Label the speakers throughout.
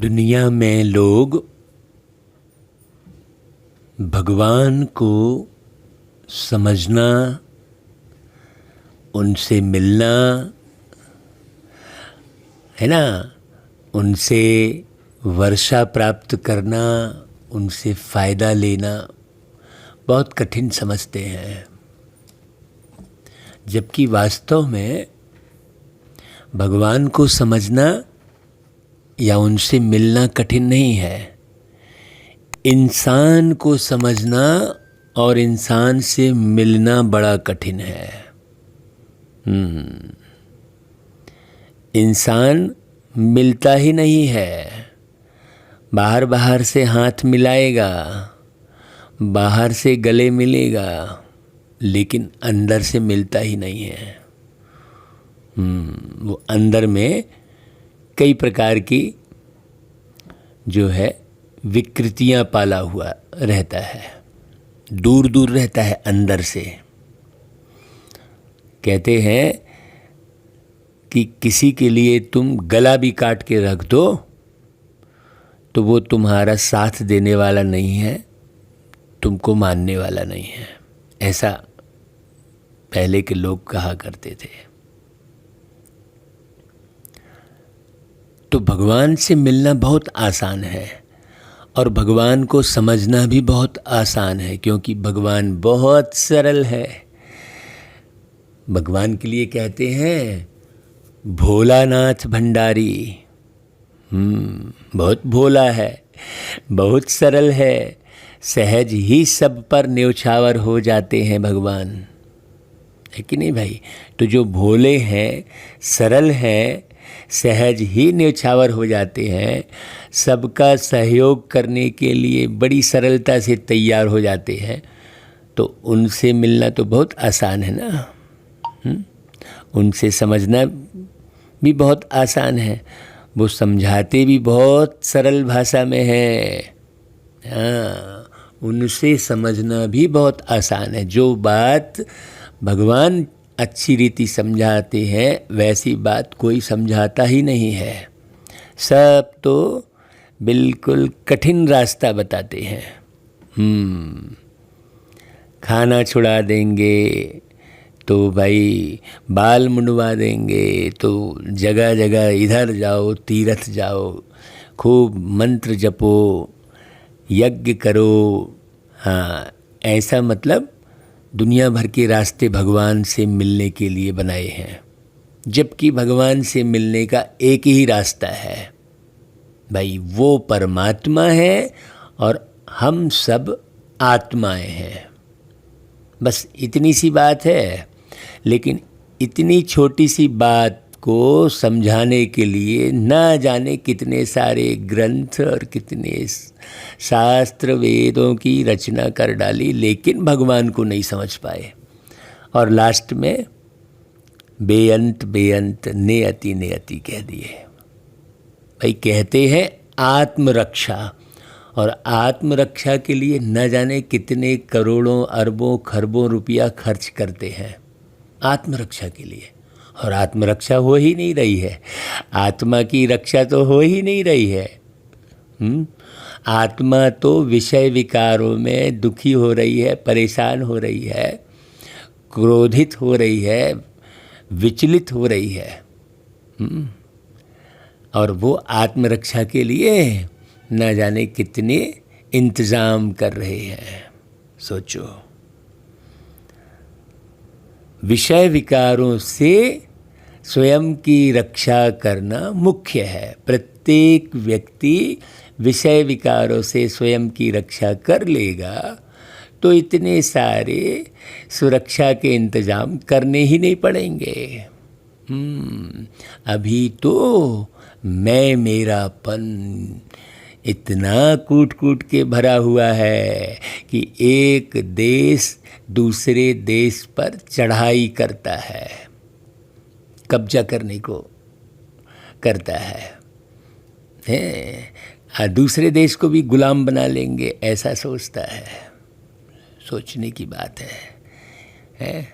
Speaker 1: दुनिया में लोग भगवान को समझना, उनसे मिलना, है ना, उनसे वर्षा प्राप्त करना, उनसे फ़ायदा लेना बहुत कठिन समझते हैं। जबकि वास्तव में भगवान को समझना या उनसे मिलना कठिन नहीं है। इंसान को समझना और इंसान से मिलना बड़ा कठिन है। इंसान मिलता ही नहीं है। बाहर बाहर से हाथ मिलाएगा, बाहर से गले मिलेगा, लेकिन अंदर से मिलता ही नहीं है। वो अंदर में कई प्रकार की जो है विकृतियां पाला हुआ रहता है, दूर दूर रहता है अंदर से। कहते हैं कि किसी के लिए तुम गला भी काट के रख दो तो वो तुम्हारा साथ देने वाला नहीं है, तुमको मानने वाला नहीं है। ऐसा पहले के लोग कहा करते थे। तो भगवान से मिलना बहुत आसान है और भगवान को समझना भी बहुत आसान है, क्योंकि भगवान बहुत सरल है। भगवान के लिए कहते हैं भोलानाथ भंडारी। बहुत भोला है, बहुत सरल है, सहज ही सब पर न्योछावर हो जाते हैं भगवान, है कि नहीं भाई। तो जो भोले हैं, सरल हैं, सहज ही न्योछावर हो जाते हैं, सबका सहयोग करने के लिए बड़ी सरलता से तैयार हो जाते हैं, तो उनसे मिलना तो बहुत आसान है ना। उनसे समझना भी बहुत आसान है। वो समझाते भी बहुत सरल भाषा में है। हाँ, उनसे समझना भी बहुत आसान है। जो बात भगवान अच्छी रीति समझाते हैं वैसी बात कोई समझाता ही नहीं है। सब तो बिल्कुल कठिन रास्ता बताते हैं। खाना छुड़ा देंगे तो भाई बाल मुंडवा देंगे, तो जगह जगह इधर जाओ, तीर्थ जाओ, खूब मंत्र जपो, यज्ञ करो। हाँ, ऐसा मतलब दुनिया भर के रास्ते भगवान से मिलने के लिए बनाए हैं, जबकि भगवान से मिलने का एक ही रास्ता है भाई, वो परमात्मा है और हम सब आत्माएं हैं। बस इतनी सी बात है। लेकिन इतनी छोटी सी बात को समझाने के लिए ना जाने कितने सारे ग्रंथ और कितने शास्त्र वेदों की रचना कर डाली, लेकिन भगवान को नहीं समझ पाए। और लास्ट में बेअंत बेअंत नेअति नेअति कह दिए। भाई कहते हैं आत्मरक्षा, और आत्मरक्षा के लिए न जाने कितने करोड़ों अरबों खरबों रुपया खर्च करते हैं आत्मरक्षा के लिए, और आत्मरक्षा हो ही नहीं रही है। आत्मा की रक्षा तो हो ही नहीं रही है। आत्मा तो विषय विकारों में दुखी हो रही है, परेशान हो रही है, क्रोधित हो रही है, विचलित हो रही है। और वो आत्मरक्षा के लिए न जाने कितने इंतज़ाम कर रहे हैं। सोचो, विषय विकारों से स्वयं की रक्षा करना मुख्य है। प्रत्येक व्यक्ति विषय विकारों से स्वयं की रक्षा कर लेगा तो इतने सारे सुरक्षा के इंतज़ाम करने ही नहीं पड़ेंगे। अभी तो मैं मेरापन इतना कूट कूट के भरा हुआ है कि एक देश दूसरे देश पर चढ़ाई करता है, कब्जा करने को करता है, दूसरे देश को भी गुलाम बना लेंगे, ऐसा सोचता है। सोचने की बात है।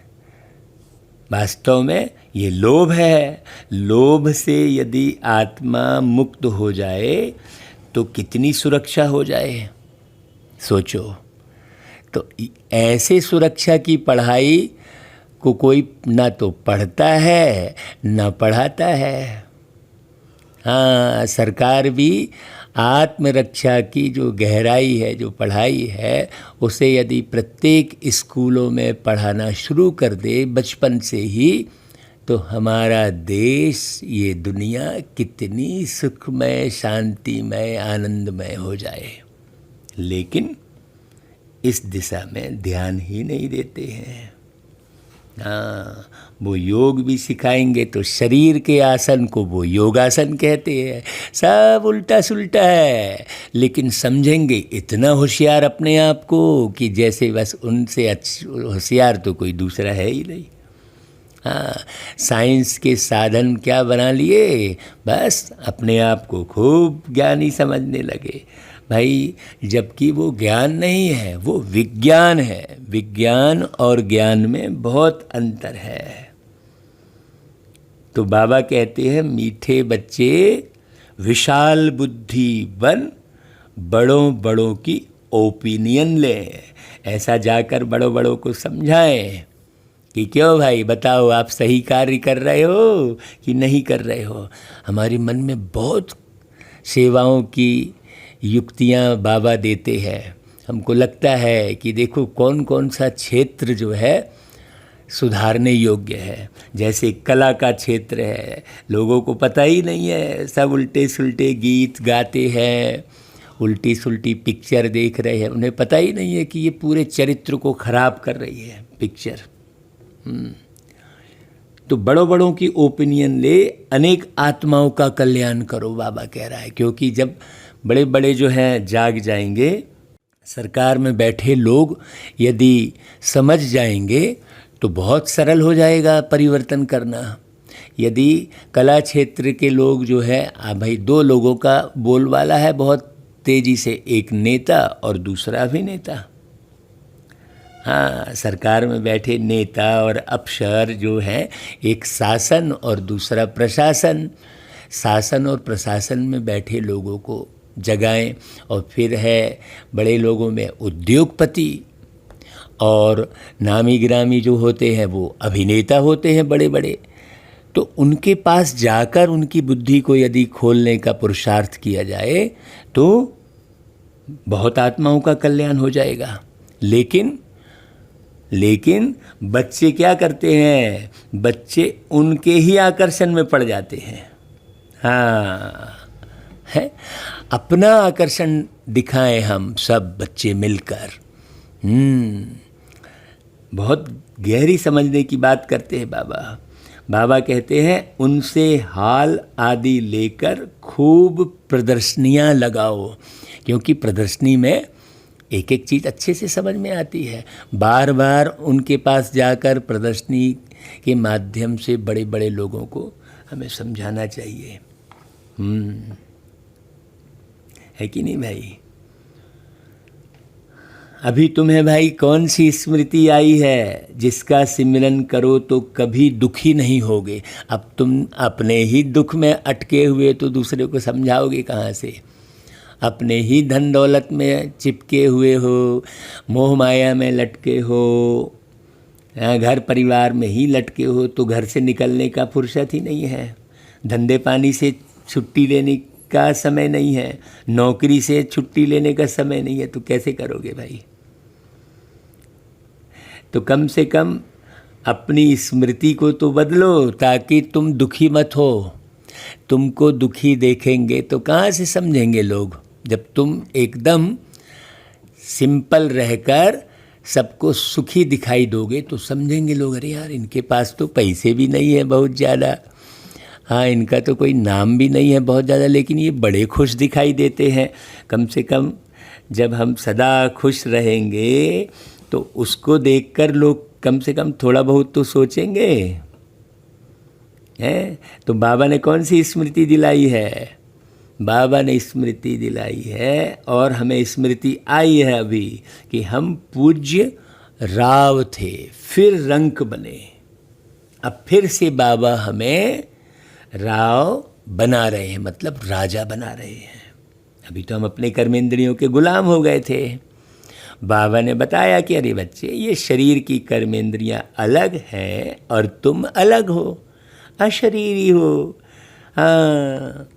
Speaker 1: वास्तव में ये लोभ है। लोभ से यदि आत्मा मुक्त हो जाए तो कितनी सुरक्षा हो जाए, सोचो। तो ऐसे सुरक्षा की पढ़ाई को कोई ना तो पढ़ता है ना पढ़ाता है। हाँ, सरकार भी आत्मरक्षा की जो गहराई है, जो पढ़ाई है, उसे यदि प्रत्येक स्कूलों में पढ़ाना शुरू कर दे बचपन से ही, तो हमारा देश, ये दुनिया कितनी सुखमय, शांतिमय, आनंदमय हो जाए। लेकिन इस दिशा में ध्यान ही नहीं देते हैं। हाँ, वो योग भी सिखाएंगे तो शरीर के आसन को वो योगासन कहते हैं। सब उल्टा सुल्टा है, लेकिन समझेंगे इतना होशियार अपने आप को कि जैसे बस उनसे होशियार तो कोई दूसरा है ही नहीं। हाँ, साइंस के साधन क्या बना लिए, बस अपने आप को खूब ज्ञानी समझने लगे भाई, जबकि वो ज्ञान नहीं है, वो विज्ञान है। विज्ञान और ज्ञान में बहुत अंतर है। तो बाबा कहते हैं, मीठे बच्चे विशाल बुद्धि बन, बड़ों बड़ों की ओपिनियन लें। ऐसा जाकर बड़ों बड़ों को समझाएं कि क्यों भाई, बताओ आप सही कार्य कर रहे हो कि नहीं कर रहे हो। हमारे मन में बहुत सेवाओं की युक्तियाँ बाबा देते हैं। हमको लगता है कि देखो कौन कौन सा क्षेत्र जो है सुधारने योग्य है। जैसे कला का क्षेत्र है, लोगों को पता ही नहीं है, सब उल्टे सुल्टे गीत गाते हैं, उल्टी सुल्टी पिक्चर देख रहे हैं, उन्हें पता ही नहीं है कि ये पूरे चरित्र को खराब कर रही है पिक्चर। तो बड़ों बड़ों की ओपिनियन ले, अनेक आत्माओं का कल्याण करो, बाबा कह रहा है। क्योंकि जब बड़े बड़े जो हैं जाग जाएंगे, सरकार में बैठे लोग यदि समझ जाएंगे तो बहुत सरल हो जाएगा परिवर्तन करना। यदि कला क्षेत्र के लोग जो है, भाई दो लोगों का बोलबाला है बहुत तेज़ी से, एक नेता और दूसरा अभिनेता। हाँ, सरकार में बैठे नेता और अफसर जो हैं, एक शासन और दूसरा प्रशासन। शासन और प्रशासन में बैठे लोगों को जगाएं। और फिर है बड़े लोगों में उद्योगपति, और नामी गिरामी जो होते हैं वो अभिनेता होते हैं बड़े बड़े। तो उनके पास जाकर उनकी बुद्धि को यदि खोलने का पुरुषार्थ किया जाए तो बहुत आत्माओं का कल्याण हो जाएगा। लेकिन बच्चे क्या करते हैं, बच्चे उनके ही आकर्षण में पड़ जाते हैं। हाँ, है अपना आकर्षण दिखाएं हम सब बच्चे मिलकर। बहुत गहरी समझने की बात करते हैं बाबा। बाबा कहते हैं, उनसे हाल आदि लेकर खूब प्रदर्शनियाँ लगाओ, क्योंकि प्रदर्शनी में एक एक चीज़ अच्छे से समझ में आती है। बार बार उनके पास जाकर प्रदर्शनी के माध्यम से बड़े बड़े लोगों को हमें समझाना चाहिए। है कि नहीं भाई? अभी तुम्हें भाई कौन सी स्मृति आई है जिसका सिमरन करो तो कभी दुखी नहीं होगे? अब तुम अपने ही दुख में अटके हुए तो दूसरे को समझाओगे कहाँ से? अपने ही धन दौलत में चिपके हुए हो, मोह माया में लटके हो, घर परिवार में ही लटके हो, तो घर से निकलने का फुर्सत ही नहीं है। धंधे पानी से छुट्टी लेने का समय नहीं है, नौकरी से छुट्टी लेने का समय नहीं है, तो कैसे करोगे भाई? तो कम से कम अपनी स्मृति को तो बदलो ताकि तुम दुखी मत हो। तुमको दुखी देखेंगे तो कहाँ से समझेंगे लोग? जब तुम एकदम सिंपल रहकर सबको सुखी दिखाई दोगे तो समझेंगे लोग, अरे यार इनके पास तो पैसे भी नहीं है बहुत ज़्यादा, हाँ इनका तो कोई नाम भी नहीं है बहुत ज़्यादा, लेकिन ये बड़े खुश दिखाई देते हैं। कम से कम जब हम सदा खुश रहेंगे तो उसको देखकर लोग कम से कम थोड़ा बहुत तो सोचेंगे। हैं? तो बाबा ने कौन सी स्मृति दिलाई है? बाबा ने स्मृति दिलाई है, और हमें स्मृति आई है अभी कि हम पूज्य राव थे, फिर रंक बने। अब फिर से बाबा हमें राव बना रहे हैं, मतलब राजा बना रहे हैं। अभी तो हम अपने कर्मेंद्रियों के गुलाम हो गए थे। बाबा ने बताया कि अरे बच्चे, ये शरीर की कर्मेंद्रियां अलग हैं और तुम अलग हो, अशरीरी हो। हाँ,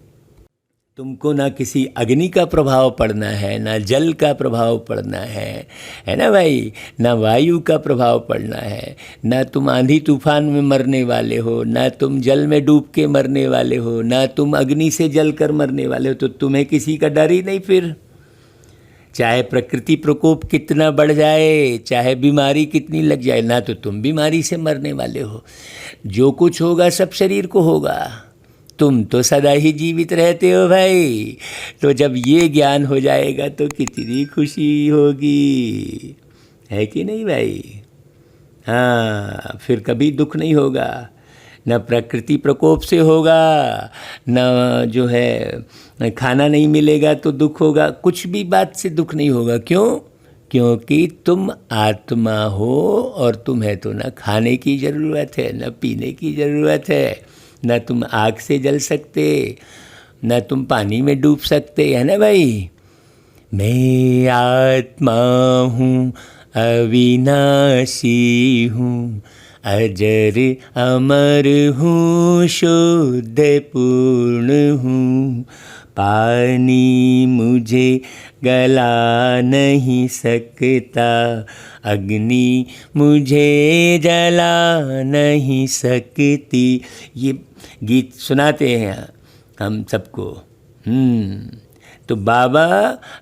Speaker 1: तुमको ना किसी अग्नि का प्रभाव पड़ना है, ना जल का प्रभाव पड़ना है ना भाई, ना वायु का प्रभाव पड़ना है, ना तुम आंधी तूफान में मरने वाले हो, ना तुम जल में डूब के मरने वाले हो, ना तुम अग्नि से जल कर मरने वाले हो। तो तुम्हें किसी का डर ही नहीं फिर। चाहे प्रकृति प्रकोप कितना बढ़ जाए, चाहे बीमारी कितनी लग जाए, ना तो तुम बीमारी से मरने वाले हो। जो कुछ होगा सब शरीर को होगा, तुम तो सदा ही जीवित रहते हो भाई। तो जब ये ज्ञान हो जाएगा तो कितनी खुशी होगी, है कि नहीं भाई। हाँ, फिर कभी दुख नहीं होगा, न प्रकृति प्रकोप से होगा, न जो है खाना नहीं मिलेगा तो दुख होगा, कुछ भी बात से दुख नहीं होगा। क्यों? क्योंकि तुम आत्मा हो और तुम्हें तो न खाने की ज़रूरत है, न पीने की ज़रूरत है, न तुम आग से जल सकते, न तुम पानी में डूब सकते, है ना भाई। मैं आत्मा हूँ, अविनाशी हूँ, अजर अमर हूँ, शुद्ध पूर्ण हूँ। पानी मुझे गला नहीं सकता, अग्नि मुझे जला नहीं सकती। ये गीत सुनाते हैं हम सबको। तो बाबा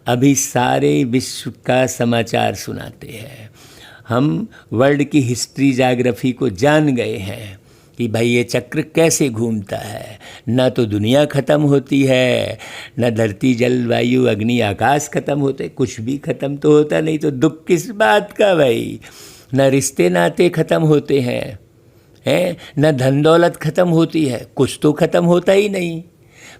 Speaker 1: अभी सारे विश्व का समाचार सुनाते हैं। हम वर्ल्ड की हिस्ट्री जाग्राफी को जान गए हैं कि भाई ये चक्र कैसे घूमता है। ना तो दुनिया ख़त्म होती है, न धरती जल वायु अग्नि आकाश ख़त्म होते, कुछ भी ख़त्म तो होता नहीं, तो दुख किस बात का भाई। न रिश्ते नाते ख़त्म होते हैं, न धन दौलत ख़त्म होती है, कुछ तो ख़त्म होता ही नहीं,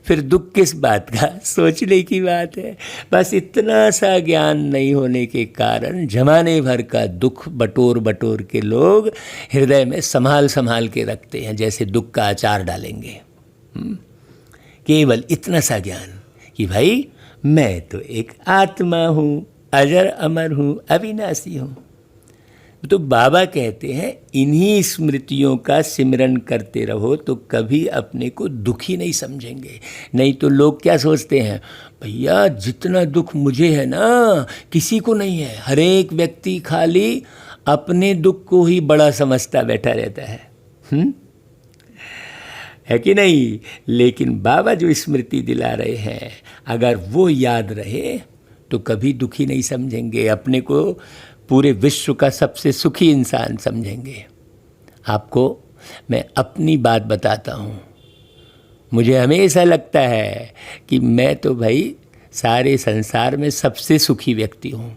Speaker 1: फिर दुख किस बात का। सोचने की बात है। बस इतना सा ज्ञान नहीं होने के कारण जमाने भर का दुख बटोर बटोर के लोग हृदय में संभाल संभाल के रखते हैं, जैसे दुख का अचार डालेंगे। केवल इतना सा ज्ञान कि भाई मैं तो एक आत्मा हूँ, अजर अमर हूँ, अविनाशी हूँ। तो बाबा कहते हैं इन्हीं स्मृतियों का सिमरन करते रहो तो कभी अपने को दुखी नहीं समझेंगे। नहीं तो लोग क्या सोचते हैं, भैया जितना दुख मुझे है ना किसी को नहीं है। हर एक व्यक्ति खाली अपने दुख को ही बड़ा समझता बैठा रहता है कि नहीं। लेकिन बाबा जो स्मृति दिला रहे हैं, अगर वो याद रहे तो कभी दुखी नहीं समझेंगे, अपने को पूरे विश्व का सबसे सुखी इंसान समझेंगे। आपको मैं अपनी बात बताता हूँ, मुझे हमेशा लगता है कि मैं तो भाई सारे संसार में सबसे सुखी व्यक्ति हूँ।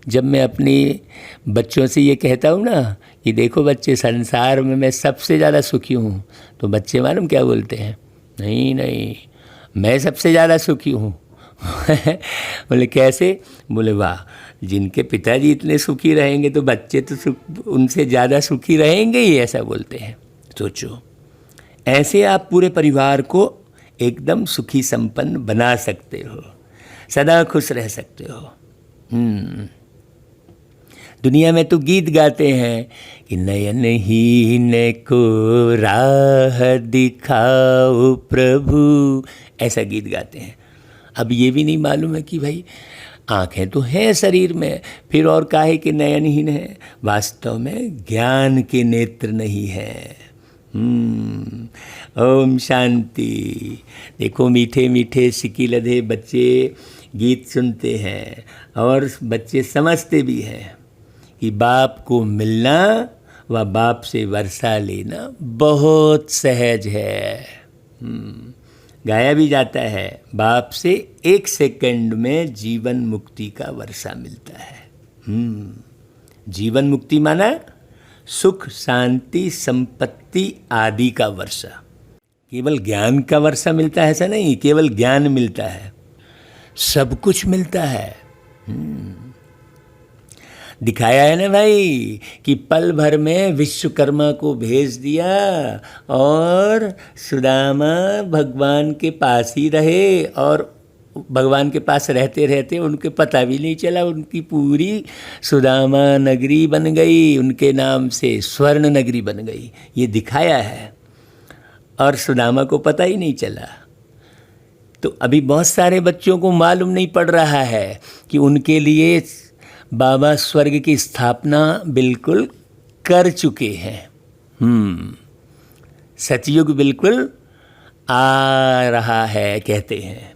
Speaker 1: जब मैं अपने बच्चों से ये कहता हूँ ना कि देखो बच्चे, संसार में मैं सबसे ज़्यादा सुखी हूँ, तो बच्चे मालूम क्या बोलते हैं, नहीं नहीं मैं सबसे ज़्यादा सुखी हूँ। बोले कैसे? बोले वाह, जिनके पिताजी इतने सुखी रहेंगे तो बच्चे तो उनसे ज़्यादा सुखी रहेंगे ही, ऐसा बोलते हैं। सोचो, ऐसे आप पूरे परिवार को एकदम सुखी संपन्न बना सकते हो, सदा खुश रह सकते हो। दुनिया में तो गीत गाते हैं कि नयनहीन को राह दिखाओ प्रभु, ऐसा गीत गाते हैं। अब ये भी नहीं मालूम है कि भाई आँखें तो हैं शरीर में, फिर और काहे के नयनहीन है। वास्तव में ज्ञान के नेत्र नहीं है। ओम शांति। देखो मीठे मीठे सिकी लधे बच्चे गीत सुनते हैं और बच्चे समझते भी हैं कि बाप को मिलना व बाप से वर्षा लेना बहुत सहज है। गाया भी जाता है, बाप से 1 सेकंड में जीवन मुक्ति का वर्षा मिलता है। जीवन मुक्ति माना सुख शांति संपत्ति आदि का वर्षा। केवल ज्ञान का वर्षा मिलता है ऐसा नहीं, केवल ज्ञान मिलता है, सब कुछ मिलता है। दिखाया है ना भाई कि पल भर में विश्वकर्मा को भेज दिया और सुदामा भगवान के पास ही रहे, और भगवान के पास रहते रहते उनके पता भी नहीं चला, उनकी पूरी सुदामा नगरी बन गई, उनके नाम से स्वर्ण नगरी बन गई। ये दिखाया है और सुदामा को पता ही नहीं चला। तो अभी बहुत सारे बच्चों को मालूम नहीं पड़ रहा है कि उनके लिए बाबा स्वर्ग की स्थापना बिल्कुल कर चुके हैं। सतयुग बिल्कुल आ रहा है कहते हैं।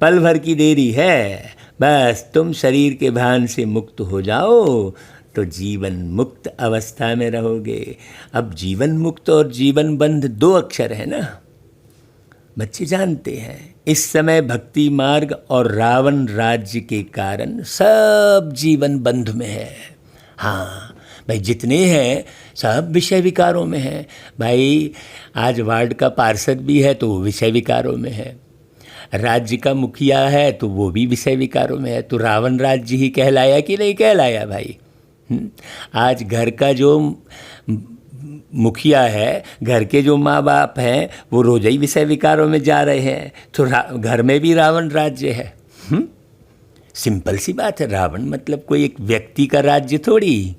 Speaker 1: पल भर की देरी है, बस तुम शरीर के भान से मुक्त हो जाओ तो जीवन मुक्त अवस्था में रहोगे। अब जीवन मुक्त और जीवन बंध 2 अक्षर है ना, बच्चे जानते हैं। इस समय भक्ति मार्ग और रावण राज्य के कारण सब जीवन बंध में है। हाँ भाई, जितने हैं सब विषय विकारों में हैं। भाई आज वार्ड का पार्षद भी है तो वो विषय विकारों में है, राज्य का मुखिया है तो वो भी विषय विकारों में है। तो रावण राज्य ही कहलाया कि नहीं कहलाया भाई? आज घर का जो मुखिया है, घर के जो माँ बाप हैं, वो रोज ही विषय विकारों में जा रहे हैं, तो घर में भी रावण राज्य है। सिंपल सी बात है, रावण मतलब कोई एक व्यक्ति का राज्य थोड़ी,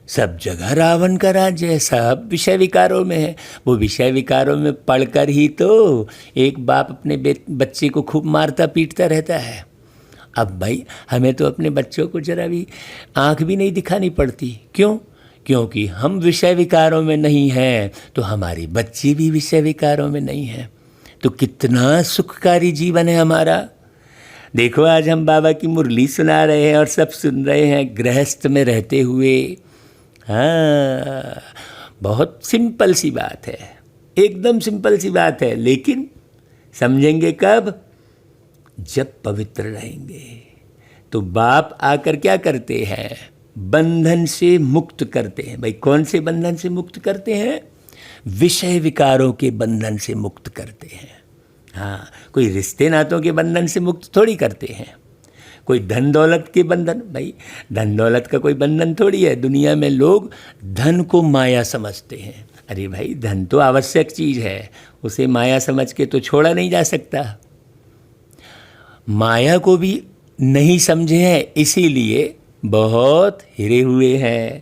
Speaker 1: सब जगह रावण का राज्य है, सब विषय विकारों में है। वो विषय विकारों में पढ़कर ही तो एक बाप अपने बच्चे को खूब मारता पीटता रहता है। अब भाई हमें तो अपने बच्चों को जरा भी आँख भी नहीं दिखानी पड़ती। क्यों? क्योंकि हम विषय विकारों में नहीं हैं तो हमारे बच्चे भी विषय विकारों में नहीं हैं। तो कितना सुखकारी जीवन है हमारा। देखो आज हम बाबा की मुरली सुना रहे हैं और सब सुन रहे हैं गृहस्थ में रहते हुए। हाँ, बहुत सिंपल सी बात है, एकदम सिंपल सी बात है, लेकिन समझेंगे कब? जब पवित्र रहेंगे। तो बाप आकर क्या करते हैं? बंधन से मुक्त करते हैं। भाई कौन से बंधन से मुक्त करते हैं? विषय विकारों के बंधन से मुक्त करते हैं। हाँ, कोई रिश्ते नातों के बंधन से मुक्त थोड़ी करते हैं, कोई धन दौलत के बंधन। भाई धन दौलत का कोई बंधन थोड़ी है। दुनिया में लोग धन को माया समझते हैं। अरे भाई धन तो आवश्यक चीज़ है, उसे माया समझ के तो छोड़ा नहीं जा सकता। माया को भी नहीं समझे हैं, इसीलिए बहुत हिरे हुए हैं,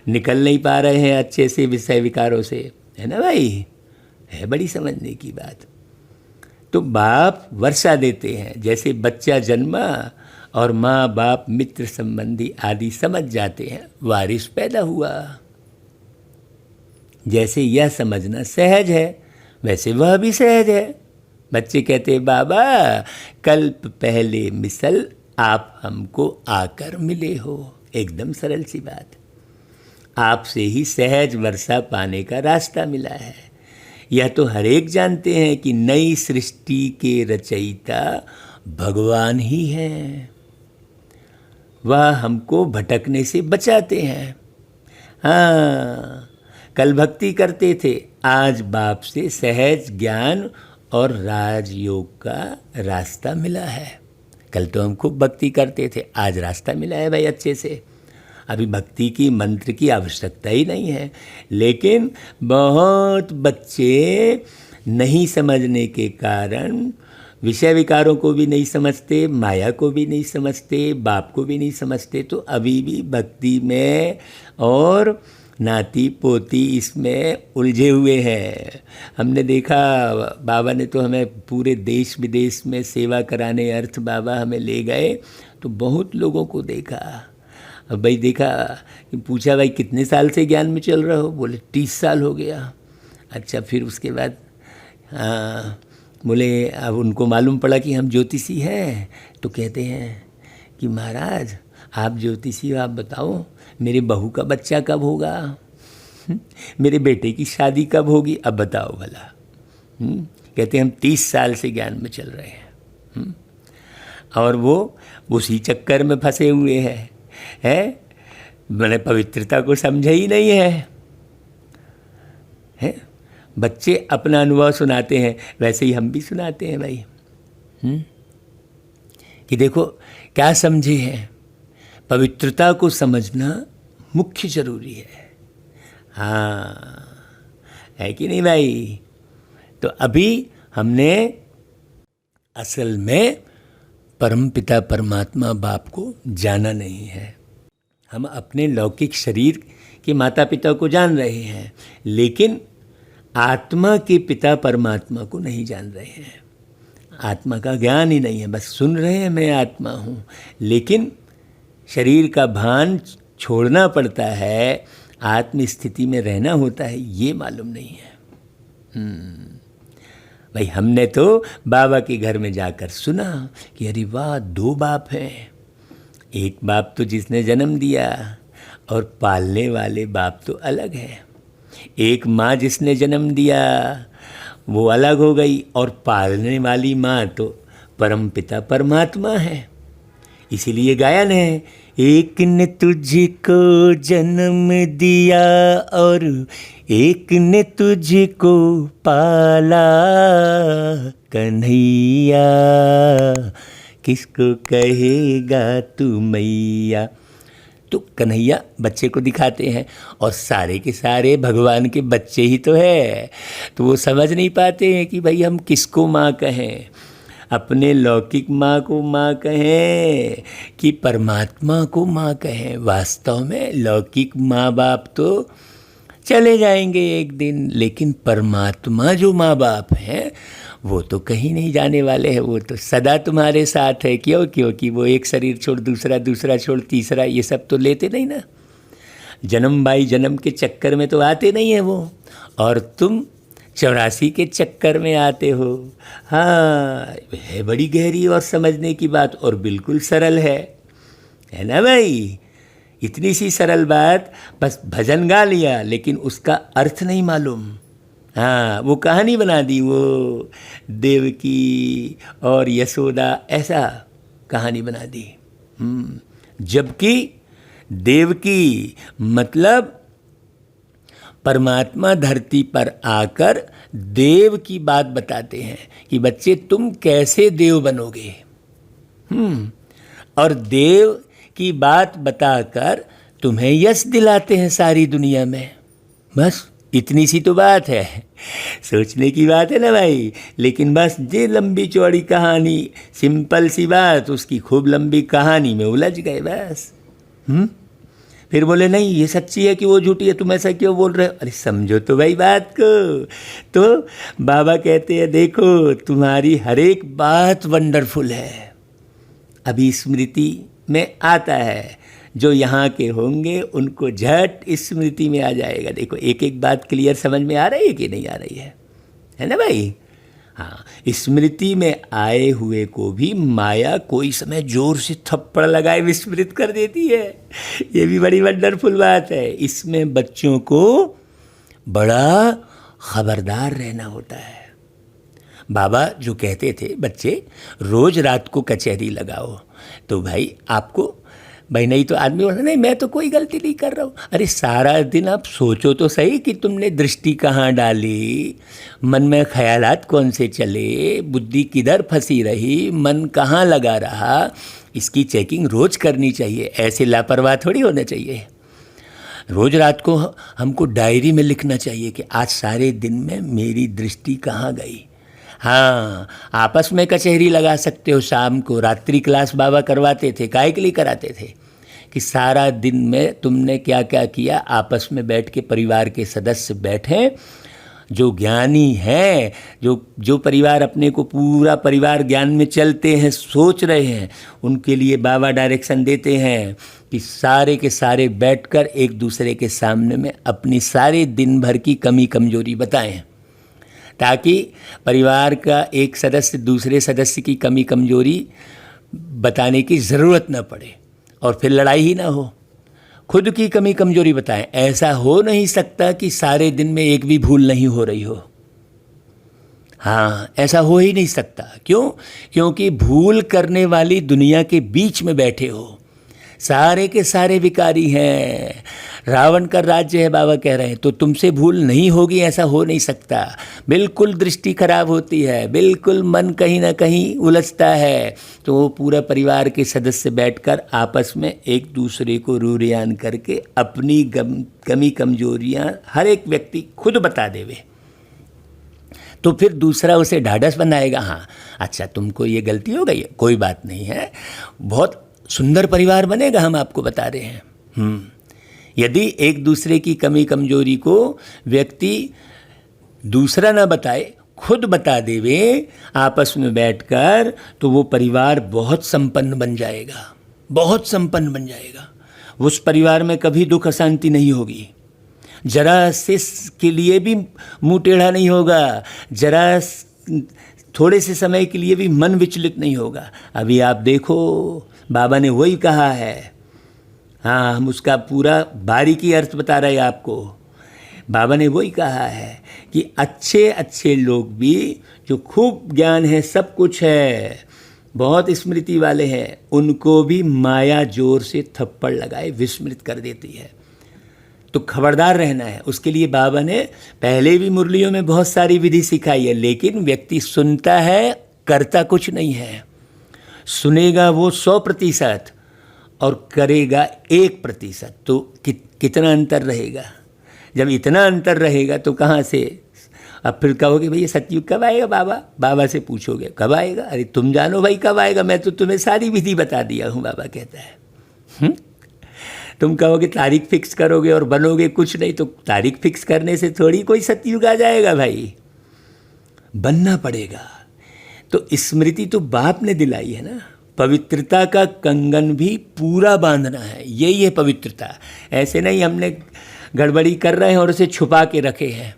Speaker 1: निकल नहीं पा रहे हैं अच्छे से विषय विकारों से, है ना भाई? है बड़ी समझने की बात। तो बाप वर्षा देते हैं, जैसे बच्चा जन्मा और माँ बाप मित्र संबंधी आदि समझ जाते हैं, वारिस पैदा हुआ। जैसे यह समझना सहज है वैसे वह भी सहज है। बच्चे कहते बाबा कल्प पहले मिसल आप हमको आकर मिले हो। एकदम सरल सी बात, आपसे ही सहज वर्षा पाने का रास्ता मिला है। यह तो हर एक जानते हैं कि नई सृष्टि के रचयिता भगवान ही हैं, वह हमको भटकने से बचाते हैं। हाँ, कल भक्ति करते थे, आज बाप से सहज ज्ञान और राजयोग का रास्ता मिला है। कल तो हम खूब भक्ति करते थे, आज रास्ता मिला है भाई अच्छे से। अभी भक्ति की मंत्र की आवश्यकता ही नहीं है, लेकिन बहुत बच्चे नहीं समझने के कारण विषय विकारों को भी नहीं समझते, माया को भी नहीं समझते, बाप को भी नहीं समझते, तो अभी भी भक्ति में और नाती पोती इसमें उलझे हुए हैं। हमने देखा, बाबा ने तो हमें पूरे देश विदेश में सेवा कराने अर्थ बाबा हमें ले गए, तो बहुत लोगों को देखा। अब भाई देखा, पूछा भाई कितने साल से ज्ञान में चल रहे हो? बोले 30 साल हो गया। अच्छा, फिर उसके बाद बोले अब उनको मालूम पड़ा कि हम ज्योतिषी हैं, तो कहते हैं कि महाराज आप ज्योतिषी हो, आप बताओ मेरे बहू का बच्चा कब होगा, मेरे बेटे की शादी कब होगी, अब बताओ भला। कहते हम 30 साल से ज्ञान में चल रहे हैं, और वो उसी चक्कर में फंसे हुए हैं। मैंने पवित्रता को समझा ही नहीं है। बच्चे अपना अनुभव सुनाते हैं, वैसे ही हम भी सुनाते हैं भाई, कि देखो क्या समझे हैं। पवित्रता को समझना मुख्य जरूरी है। हाँ, है कि नहीं भाई? तो अभी हमने असल में परमपिता परमात्मा बाप को जाना नहीं है। हम अपने लौकिक शरीर के माता पिता को जान रहे हैं, लेकिन आत्मा के पिता परमात्मा को नहीं जान रहे हैं। आत्मा का ज्ञान ही नहीं है, बस सुन रहे हैं मैं आत्मा हूँ, लेकिन शरीर का भान छोड़ना पड़ता है, आत्म स्थिति में रहना होता है, ये मालूम नहीं है। भाई हमने तो बाबा के घर में जाकर सुना कि अरे वाह, 2 बाप हैं। एक बाप तो जिसने जन्म दिया, और पालने वाले बाप तो अलग है। एक माँ जिसने जन्म दिया वो अलग हो गई, और पालने वाली माँ तो परमपिता परमात्मा है। इसीलिए गायन है, एक ने तुझको जन्म दिया और एक ने तुझको पाला, कन्हैया किसको कहेगा तू मैया। तो कन्हैया बच्चे को दिखाते हैं, और सारे के सारे भगवान के बच्चे ही तो है। तो वो समझ नहीं पाते हैं कि भाई हम किसको माँ कहें, अपने लौकिक माँ को माँ कहें कि परमात्मा को माँ कहें। वास्तव में लौकिक माँ बाप तो चले जाएंगे एक दिन, लेकिन परमात्मा जो माँ बाप हैं वो तो कहीं नहीं जाने वाले हैं, वो तो सदा तुम्हारे साथ है। क्यों? क्योंकि वो एक शरीर छोड़ दूसरा, दूसरा छोड़ तीसरा, ये सब तो लेते नहीं ना। जन्म बाई जन्म के चक्कर में तो आते नहीं है वो, और तुम 84 के चक्कर में आते हो। हाँ, है बड़ी गहरी और समझने की बात, और बिल्कुल सरल है ना भाई? इतनी सी सरल बात, बस भजन गा लिया लेकिन उसका अर्थ नहीं मालूम। हाँ, वो कहानी बना दी, वो देवकी और यशोदा, ऐसा कहानी बना दी। जबकि देवकी मतलब परमात्मा धरती पर आकर देव की बात बताते हैं कि बच्चे तुम कैसे देव बनोगे। और देव की बात बताकर तुम्हें यश दिलाते हैं सारी दुनिया में। बस इतनी सी तो बात है, सोचने की बात है ना भाई। लेकिन बस ये लंबी चौड़ी कहानी, सिंपल सी बात, उसकी खूब लंबी कहानी में उलझ गए बस। फिर बोले नहीं ये सच्ची है कि वो झूठी है, तुम ऐसा क्यों बोल रहे हो? अरे समझो तो भाई बात को। तो बाबा कहते हैं देखो तुम्हारी हर एक बात वंडरफुल है। अभी स्मृति में आता है, जो यहाँ के होंगे उनको झट स्मृति में आ जाएगा। देखो एक एक बात क्लियर समझ में आ रही है कि नहीं आ रही है ना भाई? हाँ, स्मृति में आए हुए को भी माया कोई समय जोर से थप्पड़ लगाए विस्मृत कर देती है। ये भी बड़ी वंडरफुल बात है। इसमें बच्चों को बड़ा खबरदार रहना होता है। बाबा जो कहते थे बच्चे रोज रात को कचहरी लगाओ, तो भाई आपको भाई नहीं तो आदमी बोलता नहीं मैं तो कोई गलती नहीं कर रहा हूँ। अरे सारा दिन आप सोचो तो सही कि तुमने दृष्टि कहाँ डाली, मन में ख्यालात कौन से चले, बुद्धि किधर फंसी रही, मन कहाँ लगा रहा, इसकी चेकिंग रोज करनी चाहिए। ऐसे लापरवाह थोड़ी होना चाहिए। रोज रात को हमको डायरी में लिखना चाहिए कि आज सारे दिन में मेरी दृष्टि कहाँ गई। हाँ, आपस में कचहरी लगा सकते हो। शाम को रात्रि क्लास बाबा करवाते थे, काहे के लिए कराते थे कि सारा दिन में तुमने क्या क्या किया, आपस में बैठ के परिवार के सदस्य बैठें, जो ज्ञानी हैं, जो परिवार अपने को पूरा परिवार ज्ञान में चलते हैं, सोच रहे हैं, उनके लिए बाबा डायरेक्शन देते हैं कि सारे के सारे बैठकर एक दूसरे के सामने में अपनी सारे दिन भर की कमी कमजोरी बताएं, ताकि परिवार का एक सदस्य दूसरे सदस्य की कमी कमजोरी बताने की ज़रूरत न पड़े और फिर लड़ाई ही ना हो। खुद की कमी कमजोरी बताएं। ऐसा हो नहीं सकता कि सारे दिन में एक भी भूल नहीं हो रही हो। हाँ, ऐसा हो ही नहीं सकता। क्यों? क्योंकि भूल करने वाली दुनिया के बीच में बैठे हो। सारे के सारे विकारी हैं। रावण का राज्य है बाबा कह रहे हैं, तो तुमसे भूल नहीं होगी ऐसा हो नहीं सकता। बिल्कुल दृष्टि खराब होती है, बिल्कुल मन कहीं ना कहीं उलझता है, तो वो पूरा परिवार के सदस्य बैठकर आपस में एक दूसरे को रूरियान करके अपनी कमी कमजोरियां हर एक व्यक्ति खुद बता देवे, तो फिर दूसरा उसे ढाढ़स बनाएगा। हाँ अच्छा तुमको ये गलती हो गई, कोई बात नहीं है, बहुत सुंदर परिवार बनेगा, हम आपको बता रहे हैं। यदि एक दूसरे की कमी कमजोरी को व्यक्ति दूसरा ना बताए, खुद बता देवे आपस में बैठकर, तो वो परिवार बहुत संपन्न बन जाएगा, बहुत संपन्न बन जाएगा। उस परिवार में कभी दुख अशांति नहीं होगी, जरा से के लिए भी मुंह टेढ़ा नहीं होगा, जरा थोड़े से समय के लिए भी मन विचलित नहीं होगा। अभी आप देखो बाबा ने वही कहा है। हाँ, हम उसका पूरा बारीकी अर्थ बता रहे हैं आपको। बाबा ने वही कहा है कि अच्छे अच्छे लोग भी जो खूब ज्ञान है, सब कुछ है, बहुत स्मृति वाले हैं, उनको भी माया जोर से थप्पड़ लगाए विस्मृत कर देती है। तो खबरदार रहना है। उसके लिए बाबा ने पहले भी मुरलियों में बहुत सारी विधि सिखाई है, लेकिन व्यक्ति सुनता है, करता कुछ नहीं है। सुनेगा वो 100% और करेगा 1%, तो कितना अंतर रहेगा। जब इतना अंतर रहेगा तो कहाँ से, अब फिर कहोगे भैया सतयुग कब आएगा बाबा, बाबा से पूछोगे कब आएगा, अरे तुम जानो भाई कब आएगा, मैं तो तुम्हें सारी विधि बता दिया हूँ, बाबा कहता है। तुम कहोगे तारीख फिक्स करोगे और बनोगे कुछ नहीं, तो तारीख फिक्स करने से थोड़ी कोई सतयुग आ जाएगा भाई, बनना पड़ेगा। तो स्मृति तो बाप ने दिलाई है ना, पवित्रता का कंगन भी पूरा बांधना है, यही है पवित्रता। ऐसे नहीं हमने गड़बड़ी कर रहे हैं और उसे छुपा के रखे हैं,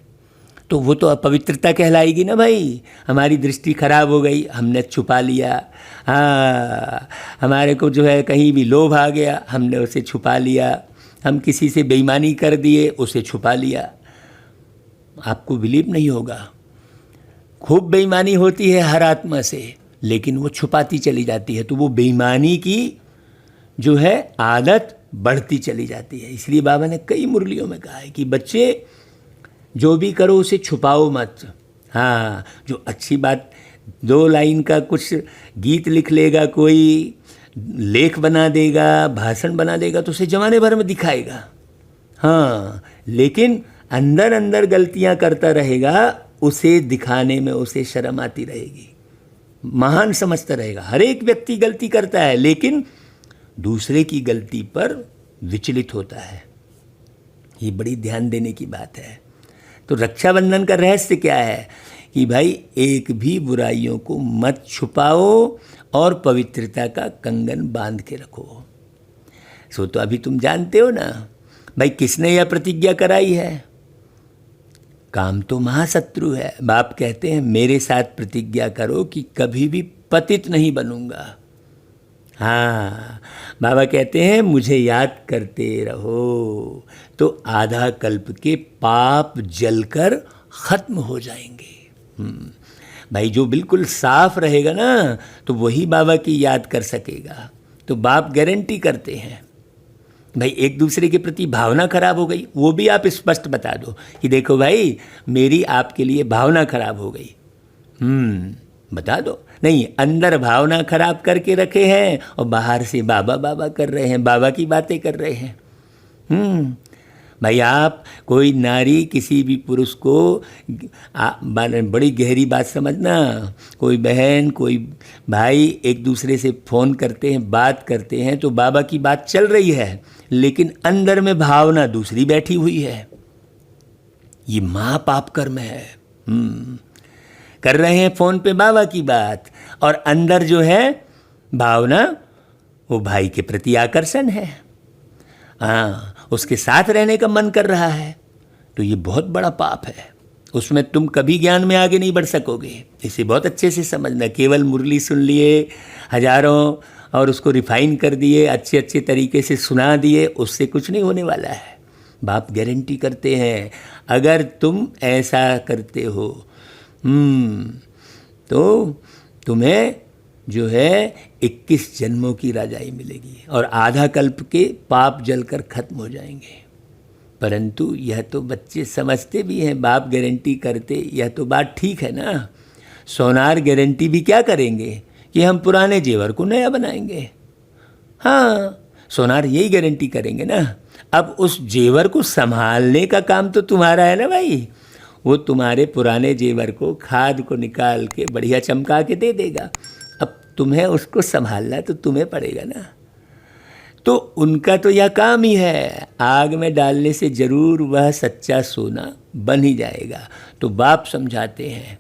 Speaker 1: तो वो तो अपवित्रता कहलाएगी ना भाई। हमारी दृष्टि खराब हो गई, हमने छुपा लिया। हाँ, हमारे को जो है कहीं भी लोभ आ गया, हमने उसे छुपा लिया। हम किसी से बेईमानी कर दिए, उसे छुपा लिया। आपको बिलीव नहीं होगा, खूब बेईमानी होती है हर आत्मा से, लेकिन वो छुपाती चली जाती है, तो वो बेईमानी की जो है आदत बढ़ती चली जाती है। इसलिए बाबा ने कई मुरलियों में कहा है कि बच्चे जो भी करो उसे छुपाओ मत। हाँ, जो अच्छी बात 2 लाइन का कुछ गीत लिख लेगा, कोई लेख बना देगा, भाषण बना देगा, तो उसे जमाने भर में दिखाएगा। हाँ, लेकिन अंदर अंदर गलतियां करता रहेगा, उसे दिखाने में उसे शर्म आती रहेगी, महान समझता रहेगा। हर एक व्यक्ति गलती करता है, लेकिन दूसरे की गलती पर विचलित होता है। ये बड़ी ध्यान देने की बात है। तो रक्षाबंधन का रहस्य क्या है कि भाई एक भी बुराइयों को मत छुपाओ और पवित्रता का कंगन बांध के रखो। सो तो अभी तुम जानते हो ना भाई, किसने यह प्रतिज्ञा कराई है? काम तो महाशत्रु है। बाप कहते हैं मेरे साथ प्रतिज्ञा करो कि कभी भी पतित नहीं बनूंगा। हाँ, बाबा कहते हैं मुझे याद करते रहो तो आधा कल्प के पाप जलकर खत्म हो जाएंगे। भाई जो बिल्कुल साफ रहेगा ना, तो वही बाबा की याद कर सकेगा। तो बाप गारंटी करते हैं। भाई एक दूसरे के प्रति भावना खराब हो गई, वो भी आप स्पष्ट बता दो कि देखो भाई मेरी आपके लिए भावना खराब हो गई। बता दो। नहीं, अंदर भावना खराब करके रखे हैं और बाहर से बाबा बाबा कर रहे हैं, बाबा की बातें कर रहे हैं। भाई आप कोई नारी किसी भी पुरुष को बड़ी गहरी बात समझना, कोई बहन कोई भाई एक दूसरे से फ़ोन करते हैं, बात करते हैं, तो बाबा की बात चल रही है, लेकिन अंदर में भावना दूसरी बैठी हुई है। ये महापाप कर्म है। कर रहे हैं फ़ोन पे बाबा की बात और अंदर जो है भावना वो भाई के प्रति आकर्षण है। हाँ, उसके साथ रहने का मन कर रहा है, तो ये बहुत बड़ा पाप है। उसमें तुम कभी ज्ञान में आगे नहीं बढ़ सकोगे। इसे बहुत अच्छे से समझना। केवल मुरली सुन लिए हजारों और उसको रिफाइन कर दिए, अच्छे अच्छे तरीके से सुना दिए, उससे कुछ नहीं होने वाला है। बाप गारंटी करते हैं अगर तुम ऐसा करते हो तो तुम्हें जो है 21 जन्मों की राजाई मिलेगी और आधा कल्प के पाप जलकर खत्म हो जाएंगे। परंतु यह तो बच्चे समझते भी हैं, बाप गारंटी करते, यह तो बात ठीक है ना। सोनार गारंटी भी क्या करेंगे कि हम पुराने जेवर को नया बनाएंगे। हाँ, सोनार यही गारंटी करेंगे ना। अब उस जेवर को संभालने का काम तो तुम्हारा है ना भाई। वो तुम्हारे पुराने जेवर को, खाद को निकाल के बढ़िया चमका के दे देगा। अब तुम्हें उसको संभालना तो तुम्हें पड़ेगा ना। तो उनका तो यह काम ही है, आग में डालने से जरूर वह सच्चा सोना बन ही जाएगा। तो बाप समझाते हैं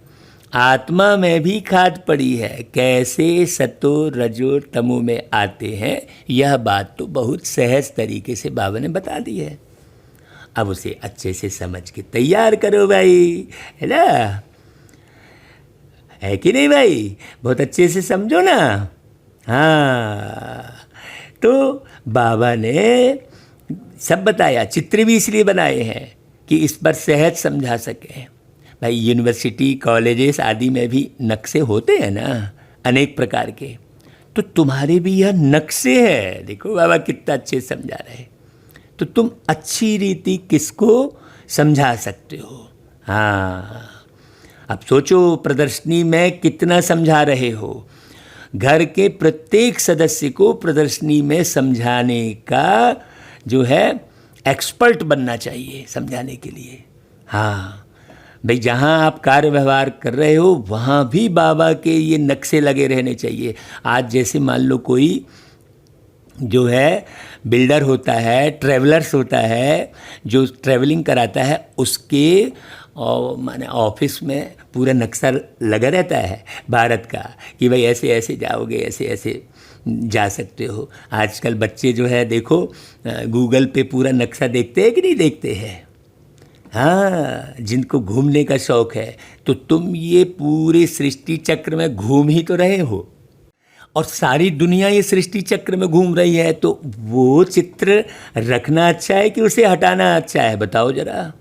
Speaker 1: आत्मा में भी खाद पड़ी है, कैसे सतो रजो तमो में आते हैं, यह बात तो बहुत सहज तरीके से बाबा ने बता दी है। अब उसे अच्छे से समझ के तैयार करो भाई, है ना, है कि नहीं भाई? बहुत अच्छे से समझो ना। हाँ, तो बाबा ने सब बताया, चित्र भी इसलिए बनाए हैं कि इस पर सहज समझा सकें। भाई यूनिवर्सिटी कॉलेजेस आदि में भी नक्शे होते हैं ना अनेक प्रकार के, तो तुम्हारे भी यह नक्शे हैं। देखो बाबा कितना अच्छे समझा रहे। तो तुम अच्छी रीति किसको समझा सकते हो? हाँ, अब सोचो प्रदर्शनी में कितना समझा रहे हो। घर के प्रत्येक सदस्य को प्रदर्शनी में समझाने का जो है एक्सपर्ट बनना चाहिए समझाने के लिए। हाँ भाई, जहाँ आप कार्य व्यवहार कर रहे हो वहाँ भी बाबा के ये नक्शे लगे रहने चाहिए। आज जैसे मान लो कोई जो है बिल्डर होता है, ट्रैवलर्स होता है, जो ट्रैवलिंग कराता है, उसके और माने ऑफिस में पूरा नक्शा लगा रहता है भारत का कि भाई ऐसे ऐसे जाओगे, ऐसे ऐसे जा सकते हो। आजकल बच्चे जो है देखो गूगल पे पूरा नक्शा देखते हैं कि नहीं देखते हैं। हाँ, जिनको घूमने का शौक़ है, तो तुम ये पूरे सृष्टि चक्र में घूम ही तो रहे हो और सारी दुनिया ये सृष्टि चक्र में घूम रही है। तो वो चित्र रखना अच्छा है कि उसे हटाना अच्छा है, बताओ जरा।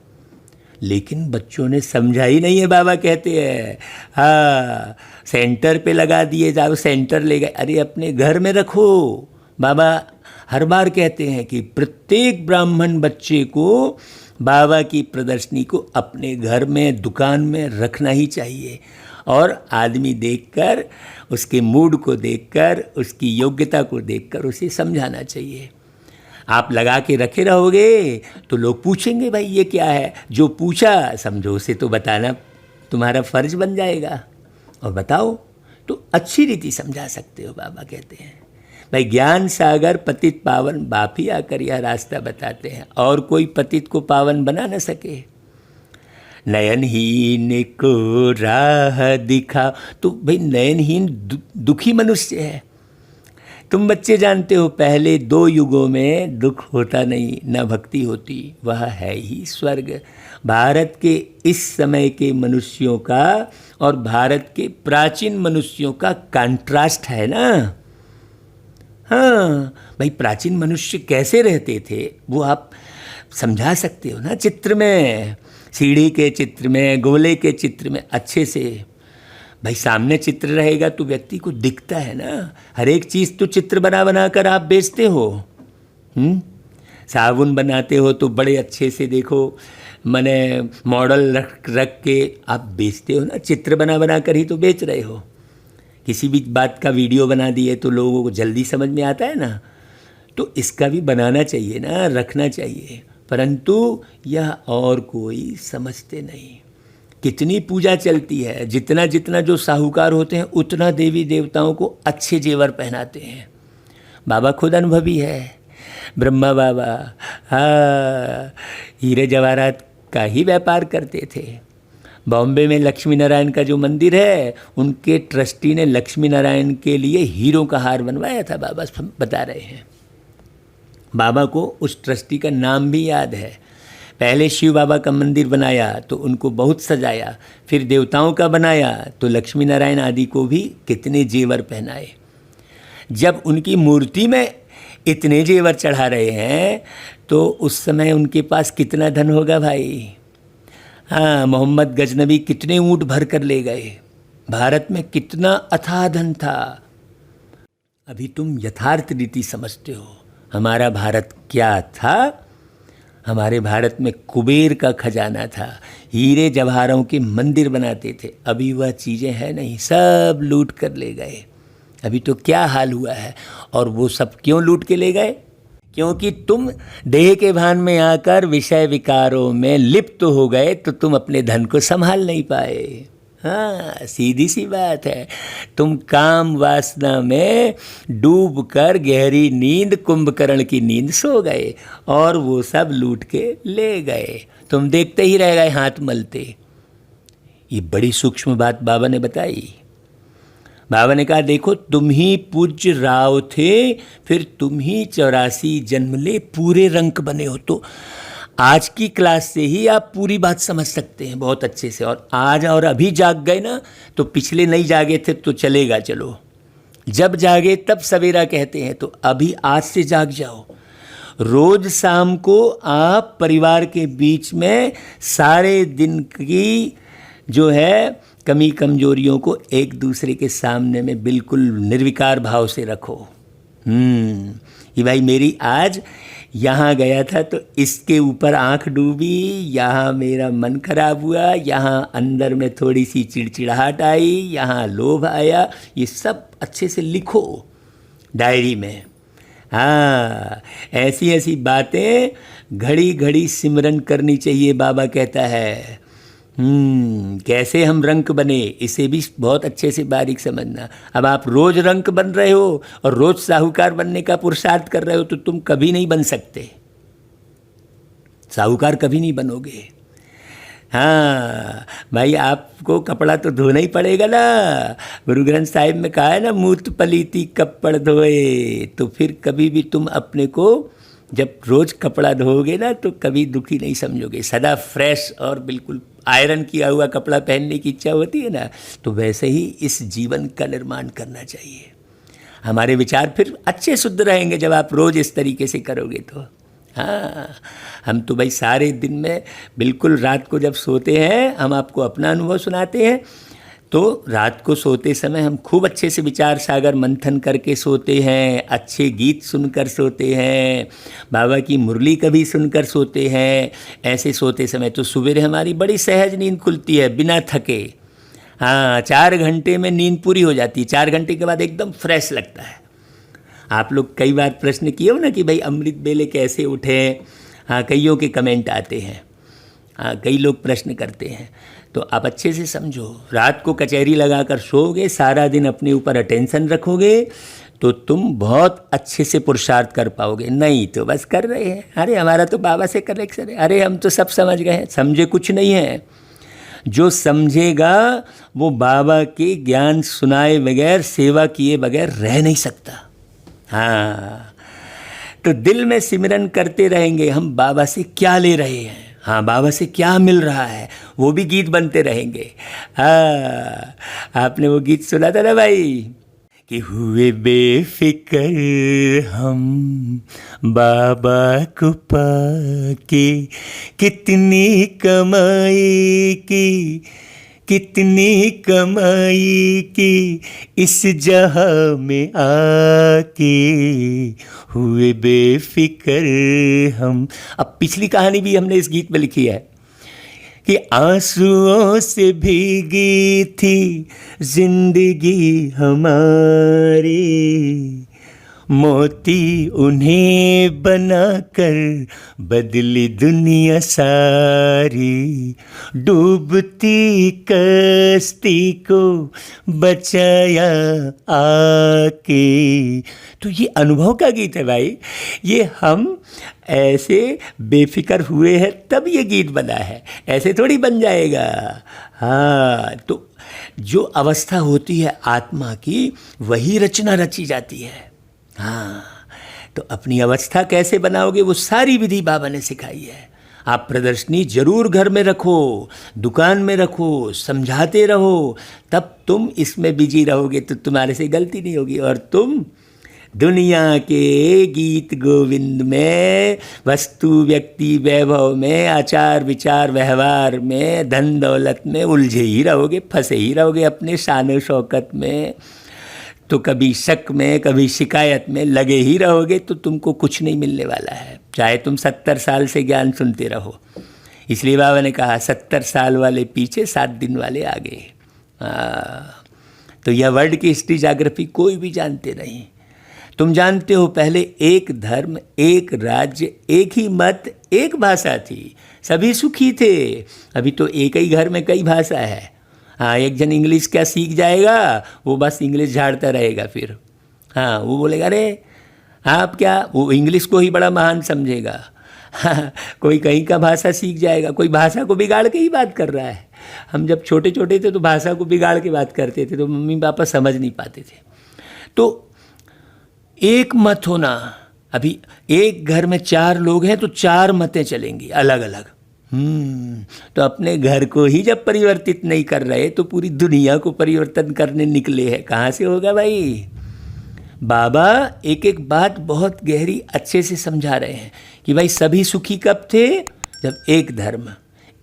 Speaker 1: लेकिन बच्चों ने समझा ही नहीं है। बाबा कहते हैं हाँ, सेंटर पे लगा दिए, जाओ सेंटर ले गए। अरे अपने घर में रखो। बाबा हर बार कहते हैं कि प्रत्येक ब्राह्मण बच्चे को बाबा की प्रदर्शनी को अपने घर में, दुकान में रखना ही चाहिए। और आदमी देखकर, उसके मूड को देखकर, उसकी योग्यता को देखकर उसे समझाना चाहिए। आप लगा के रखे रहोगे तो लोग पूछेंगे भाई ये क्या है। जो पूछा समझो उसे तो बताना तुम्हारा फर्ज बन जाएगा। और बताओ तो अच्छी रीति समझा सकते हो। बाबा कहते हैं भाई ज्ञान सागर पतित पावन बाप ही आकर यह रास्ता बताते हैं, और कोई पतित को पावन बना न सके। नयनहीन को राह दिखा, तो भाई नयनहीन दुखी मनुष्य है। तुम बच्चे जानते हो पहले 2 युगों में दुख होता नहीं, न भक्ति होती, वह है ही स्वर्ग। भारत के इस समय के मनुष्यों का और भारत के प्राचीन मनुष्यों का कंट्रास्ट है ना। हाँ भाई, प्राचीन मनुष्य कैसे रहते थे वो आप समझा सकते हो ना चित्र में, सीढ़ी के चित्र में, गोले के चित्र में अच्छे से। भाई सामने चित्र रहेगा तो व्यक्ति को दिखता है ना। हर एक चीज़ तो चित्र बना बना कर आप बेचते हो। साबुन बनाते हो तो बड़े अच्छे से देखो, माने मॉडल रख के आप बेचते हो ना। चित्र बना बना कर ही तो बेच रहे हो। किसी भी बात का वीडियो बना दिए तो लोगों को जल्दी समझ में आता है ना। तो इसका भी बनाना चाहिए ना, रखना चाहिए। परंतु यह और कोई समझते नहीं। कितनी पूजा चलती है, जितना जितना जो साहूकार होते हैं उतना देवी देवताओं को अच्छे जेवर पहनाते हैं। बाबा खुद अनुभवी है, ब्रह्मा बाबा। हाँ, हीरे जवाहरात का ही व्यापार करते थे। बॉम्बे में लक्ष्मी नारायण का जो मंदिर है, उनके ट्रस्टी ने लक्ष्मी नारायण के लिए हीरों का हार बनवाया था। बाबा बता रहे हैं। बाबा को उस ट्रस्टी का नाम भी याद है। पहले शिव बाबा का मंदिर बनाया तो उनको बहुत सजाया, फिर देवताओं का बनाया तो लक्ष्मी नारायण आदि को भी कितने जेवर पहनाए। जब उनकी मूर्ति में इतने जेवर चढ़ा रहे हैं तो उस समय उनके पास कितना धन होगा भाई। हाँ, मोहम्मद गजनबी कितने ऊँट भर कर ले गए। भारत में कितना अथाह धन था, अभी तुम यथार्थ रीति समझते हो। हमारा भारत क्या था? हमारे भारत में कुबेर का खजाना था, हीरे जवाहरों के मंदिर बनाते थे। अभी वह चीज़ें हैं नहीं, सब लूट कर ले गए। अभी तो क्या हाल हुआ है। और वो सब क्यों लूट के ले गए? क्योंकि तुम देह के भान में आकर विषय विकारों में लिप्त हो गए, तो तुम अपने धन को संभाल नहीं पाए। हाँ, सीधी सी बात है। तुम काम वासना में डूब कर गहरी नींद, कुंभकर्ण की नींद सो गए और वो सब लूट के ले गए। तुम देखते ही रह गए हाथ मलते। ये बड़ी सूक्ष्म बात बाबा ने बताई। बाबा ने कहा, देखो तुम ही पूज्य राव थे, फिर तुम ही 84 जन्म ले पूरे रंक बने हो। तो आज की क्लास से ही आप पूरी बात समझ सकते हैं बहुत अच्छे से। और आज और अभी जाग गए ना, तो पिछले नहीं जागे थे तो चलेगा। चलो, जब जागे तब सवेरा कहते हैं, तो अभी आज से जाग जाओ। रोज शाम को आप परिवार के बीच में सारे दिन की जो है कमी कमजोरियों को एक दूसरे के सामने में बिल्कुल निर्विकार भाव से रखो। कि भाई मेरी आज यहाँ गया था तो इसके ऊपर आंख डूबी, यहाँ मेरा मन खराब हुआ, यहाँ अंदर में थोड़ी सी चिड़चिड़ाहट आई, यहाँ लोभ आया। ये सब अच्छे से लिखो डायरी में। हाँ, ऐसी ऐसी बातें घड़ी घड़ी सिमरन करनी चाहिए। बाबा कहता है कैसे हम रंक बने, इसे भी बहुत अच्छे से बारीक समझना। अब आप रोज रंक बन रहे हो और रोज साहूकार बनने का पुरुषार्थ कर रहे हो, तो तुम कभी नहीं बन सकते, साहूकार कभी नहीं बनोगे। हाँ भाई, आपको कपड़ा तो धोना ही पड़ेगा ना। गुरु ग्रंथ साहिब में कहा है ना, मूत पलीती कपड़ धोए। तो फिर कभी भी तुम अपने को जब रोज कपड़ा धोओगे ना, तो कभी दुखी नहीं समझोगे। सदा फ्रेश और बिल्कुल आयरन किया हुआ कपड़ा पहनने की इच्छा होती है ना, तो वैसे ही इस जीवन का निर्माण करना चाहिए। हमारे विचार फिर अच्छे शुद्ध रहेंगे जब आप रोज़ इस तरीके से करोगे तो। हाँ, हम तो भाई सारे दिन में बिल्कुल रात को जब सोते हैं, हम आपको अपना अनुभव सुनाते हैं, तो रात को सोते समय हम खूब अच्छे से विचार सागर मंथन करके सोते हैं, अच्छे गीत सुनकर सोते हैं, बाबा की मुरली कभी सुनकर सोते हैं। ऐसे सोते समय तो सवेरे हमारी बड़ी सहज नींद खुलती है बिना थके। हाँ, 4 घंटे में नींद पूरी हो जाती है। 4 घंटे के बाद एकदम फ्रेश लगता है। आप लोग कई बार प्रश्न किए हो ना कि भाई अमृत बेले कैसे उठे। हाँ, कईयों के कमेंट आते हैं। हाँ, कई लोग प्रश्न करते हैं। तो आप अच्छे से समझो, रात को कचहरी लगाकर सोओगे, सारा दिन अपने ऊपर अटेंशन रखोगे, तो तुम बहुत अच्छे से पुरुषार्थ कर पाओगे। नहीं तो बस कर रहे हैं, अरे हमारा तो बाबा से कनेक्शन है, अरे हम तो सब समझ गए हैं। समझे कुछ नहीं है। जो समझेगा वो बाबा के ज्ञान सुनाए बगैर, सेवा किए बगैर रह नहीं सकता। हाँ, तो दिल में सिमरन करते रहेंगे, हम बाबा से क्या ले रहे हैं, हाँ बाबा से क्या मिल रहा है, वो भी गीत बनते रहेंगे। हाँ, आपने वो गीत सुना था ना भाई, कि हुए बेफिक्र हम बाबा को पाके, कितनी कमाई की, कितनी कमाई की इस जहां में आके, हुए बेफिक्र हम। अब पिछली कहानी भी हमने इस गीत में लिखी है कि आंसुओं से भीगी थी जिंदगी हमारी, मोती उन्हें बनाकर बदली दुनिया सारी, डूबती कश्ती को बचाया आके। तो ये अनुभव का गीत है भाई। ये हम ऐसे बेफिक्र हुए हैं तब ये गीत बना है, ऐसे थोड़ी बन जाएगा। हाँ, तो जो अवस्था होती है आत्मा की, वही रचना रची जाती है। हाँ, तो अपनी अवस्था कैसे बनाओगे, वो सारी विधि बाबा ने सिखाई है। आप प्रदर्शनी जरूर घर में रखो, दुकान में रखो, समझाते रहो, तब तुम इसमें बिजी रहोगे तो तुम्हारे से गलती नहीं होगी। और तुम दुनिया के गीत गोविंद में, वस्तु व्यक्ति वैभव में, आचार विचार व्यवहार में, धन दौलत में उलझे ही रहोगे, फंसे ही रहोगे अपने शान शौकत में। तो कभी शक में कभी शिकायत में लगे ही रहोगे तो तुमको कुछ नहीं मिलने वाला है, चाहे तुम 70 साल से ज्ञान सुनते रहो। इसलिए बाबा ने कहा 70 साल वाले पीछे 7 दिन वाले आगे। तो यह वर्ल्ड की हिस्ट्री ज्योग्राफी कोई भी जानते नहीं। तुम जानते हो पहले एक धर्म, एक राज्य, एक ही मत, एक भाषा थी, सभी सुखी थे। अभी तो एक ही घर में कई भाषा है। हाँ, एक जन इंग्लिश क्या सीख जाएगा, वो बस इंग्लिश झाड़ता रहेगा फिर। हाँ, वो बोलेगा अरे आप क्या, वो इंग्लिश को ही बड़ा महान समझेगा। हाँ, कोई कहीं का भाषा सीख जाएगा, कोई भाषा को बिगाड़ के ही बात कर रहा है। हम जब छोटे छोटे थे तो भाषा को बिगाड़ के बात करते थे, तो मम्मी पापा समझ नहीं पाते थे। तो एक मत होना, अभी एक घर में 4 लोग हैं तो 4 मतें चलेंगी अलग अलग। तो अपने घर को ही जब परिवर्तित नहीं कर रहे तो पूरी दुनिया को परिवर्तन करने निकले हैं, कहाँ से होगा भाई। बाबा एक एक बात बहुत गहरी अच्छे से समझा रहे हैं कि भाई सभी सुखी कब थे, जब एक धर्म,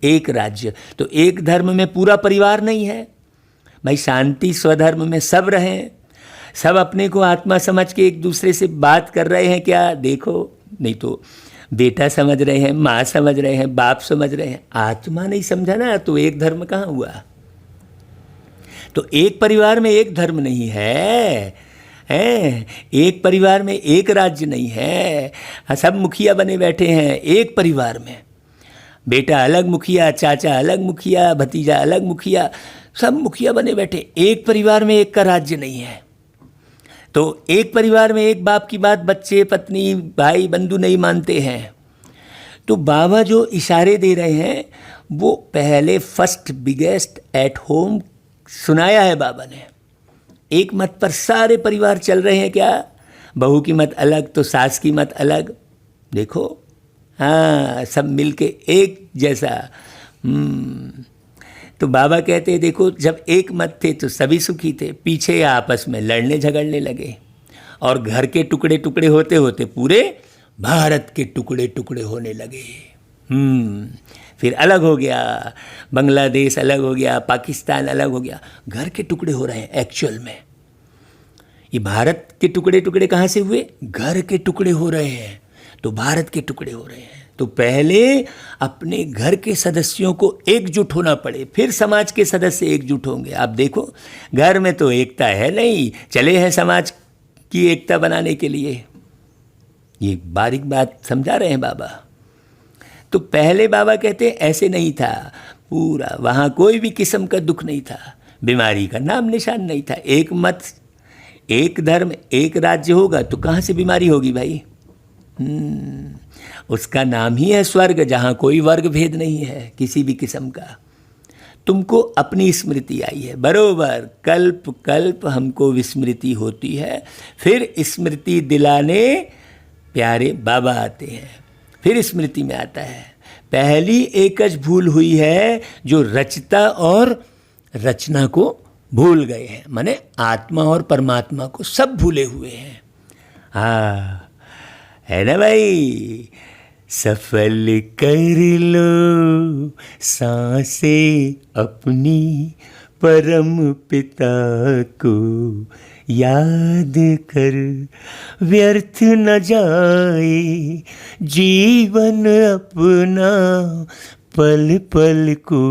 Speaker 1: एक राज्य। तो एक धर्म में पूरा परिवार नहीं है भाई, शांति स्वधर्म में सब रहें, सब अपने को आत्मा समझ के एक दूसरे से बात कर रहे हैं क्या, देखो। नहीं तो बेटा समझ रहे हैं, माँ समझ रहे हैं, बाप समझ रहे हैं, आत्मा नहीं समझा ना, तो एक धर्म कहाँ हुआ। तो एक परिवार में एक धर्म नहीं है, एक परिवार में एक राज्य नहीं है, सब मुखिया बने बैठे हैं एक परिवार में। बेटा अलग मुखिया, चाचा अलग मुखिया, भतीजा अलग मुखिया, सब मुखिया बने बैठे। एक परिवार में एक का राज्य नहीं है। तो एक परिवार में एक बाप की बात बच्चे, पत्नी, भाई, बंधु नहीं मानते हैं। तो बाबा जो इशारे दे रहे हैं वो पहले फर्स्ट बिगेस्ट एट होम सुनाया है बाबा ने। एक मत पर सारे परिवार चल रहे हैं क्या, बहू की मत अलग तो सास की मत अलग, देखो। हाँ, सब मिलके एक जैसा। तो बाबा कहते हैं देखो, जब एक मत थे तो सभी सुखी थे, पीछे आपस में लड़ने झगड़ने लगे और घर के टुकड़े टुकड़े होते होते पूरे भारत के टुकड़े टुकड़े होने लगे। फिर अलग हो गया, बांग्लादेश अलग हो गया, पाकिस्तान अलग हो गया, घर के टुकड़े हो रहे हैं एक्चुअल में। ये भारत के टुकड़े टुकड़े कहाँ से हुए, घर के टुकड़े हो रहे हैं, तो भारत के टुकड़े हो रहे हैं। तो पहले अपने घर के सदस्यों को एकजुट होना पड़े, फिर समाज के सदस्य एकजुट होंगे। आप देखो घर में तो एकता है नहीं, चले हैं समाज की एकता बनाने के लिए। ये बारीक बात समझा रहे हैं बाबा। तो पहले बाबा कहते हैं ऐसे नहीं था पूरा, वहाँ कोई भी किस्म का दुख नहीं था, बीमारी का नाम निशान नहीं था। एक मत, एक धर्म, एक राज्य होगा तो कहाँ से बीमारी होगी भाई। उसका नाम ही है स्वर्ग, जहाँ कोई वर्ग भेद नहीं है किसी भी किस्म का। तुमको अपनी स्मृति आई है बरोबर, कल्प कल्प हमको विस्मृति होती है, फिर स्मृति दिलाने प्यारे बाबा आते हैं, फिर स्मृति में आता है। पहली एकच भूल हुई है जो रचता और रचना को भूल गए हैं, माने आत्मा और परमात्मा को सब भूले हुए हैं। हाँ, है ना भाई। सफल कर लो सांसें अपनी, परम पिता को याद कर, व्यर्थ न जाए जीवन अपना, पल पल को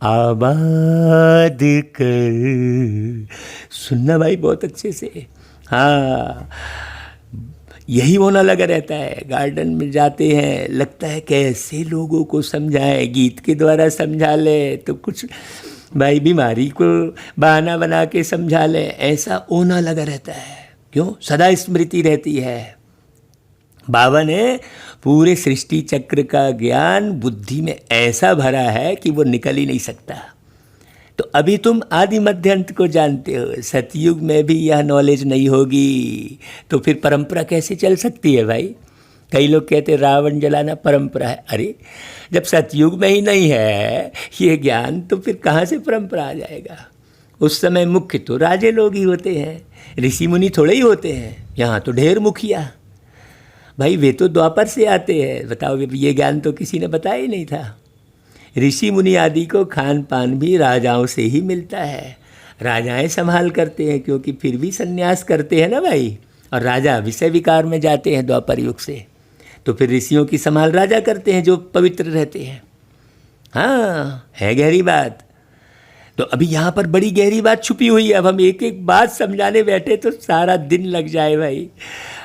Speaker 1: आबाद कर। सुनना भाई बहुत अच्छे से। हाँ, यही होना लगा रहता है। गार्डन में जाते हैं, लगता है कैसे लोगों को समझाएं, गीत के द्वारा समझा ले तो कुछ भाई बीमारी को बहाना बना के समझा ले, ऐसा होना लगा रहता है। क्यों? सदा स्मृति रहती है। बाबा ने पूरे सृष्टि चक्र का ज्ञान बुद्धि में ऐसा भरा है कि वो निकल ही नहीं सकता। तो अभी तुम आदि मध्य अंत को जानते हो, सतयुग में भी यह नॉलेज नहीं होगी तो फिर परंपरा कैसे चल सकती है भाई। कई लोग कहते रावण जलाना परंपरा है। अरे जब सतयुग में ही नहीं है ये ज्ञान तो फिर कहाँ से परंपरा आ जाएगा। उस समय मुख्य तो राजे लोग ही होते हैं, ऋषि मुनि थोड़े ही होते हैं। यहाँ तो ढेर मुखिया भाई, वे तो द्वापर से आते हैं। बताओ, ये ज्ञान तो किसी ने बताया ही नहीं था। ऋषि मुनि आदि को खान पान भी राजाओं से ही मिलता है। राजाएं संभाल करते हैं, क्योंकि फिर भी संन्यास करते हैं ना भाई, और राजा विषय विकार में जाते हैं द्वापर युग से, तो फिर ऋषियों की संभाल राजा करते हैं जो पवित्र रहते हैं। हाँ, है गहरी बात। तो अभी यहाँ पर बड़ी गहरी बात छुपी हुई है। अब हम एक एक बात समझाने बैठे तो सारा दिन लग जाए भाई।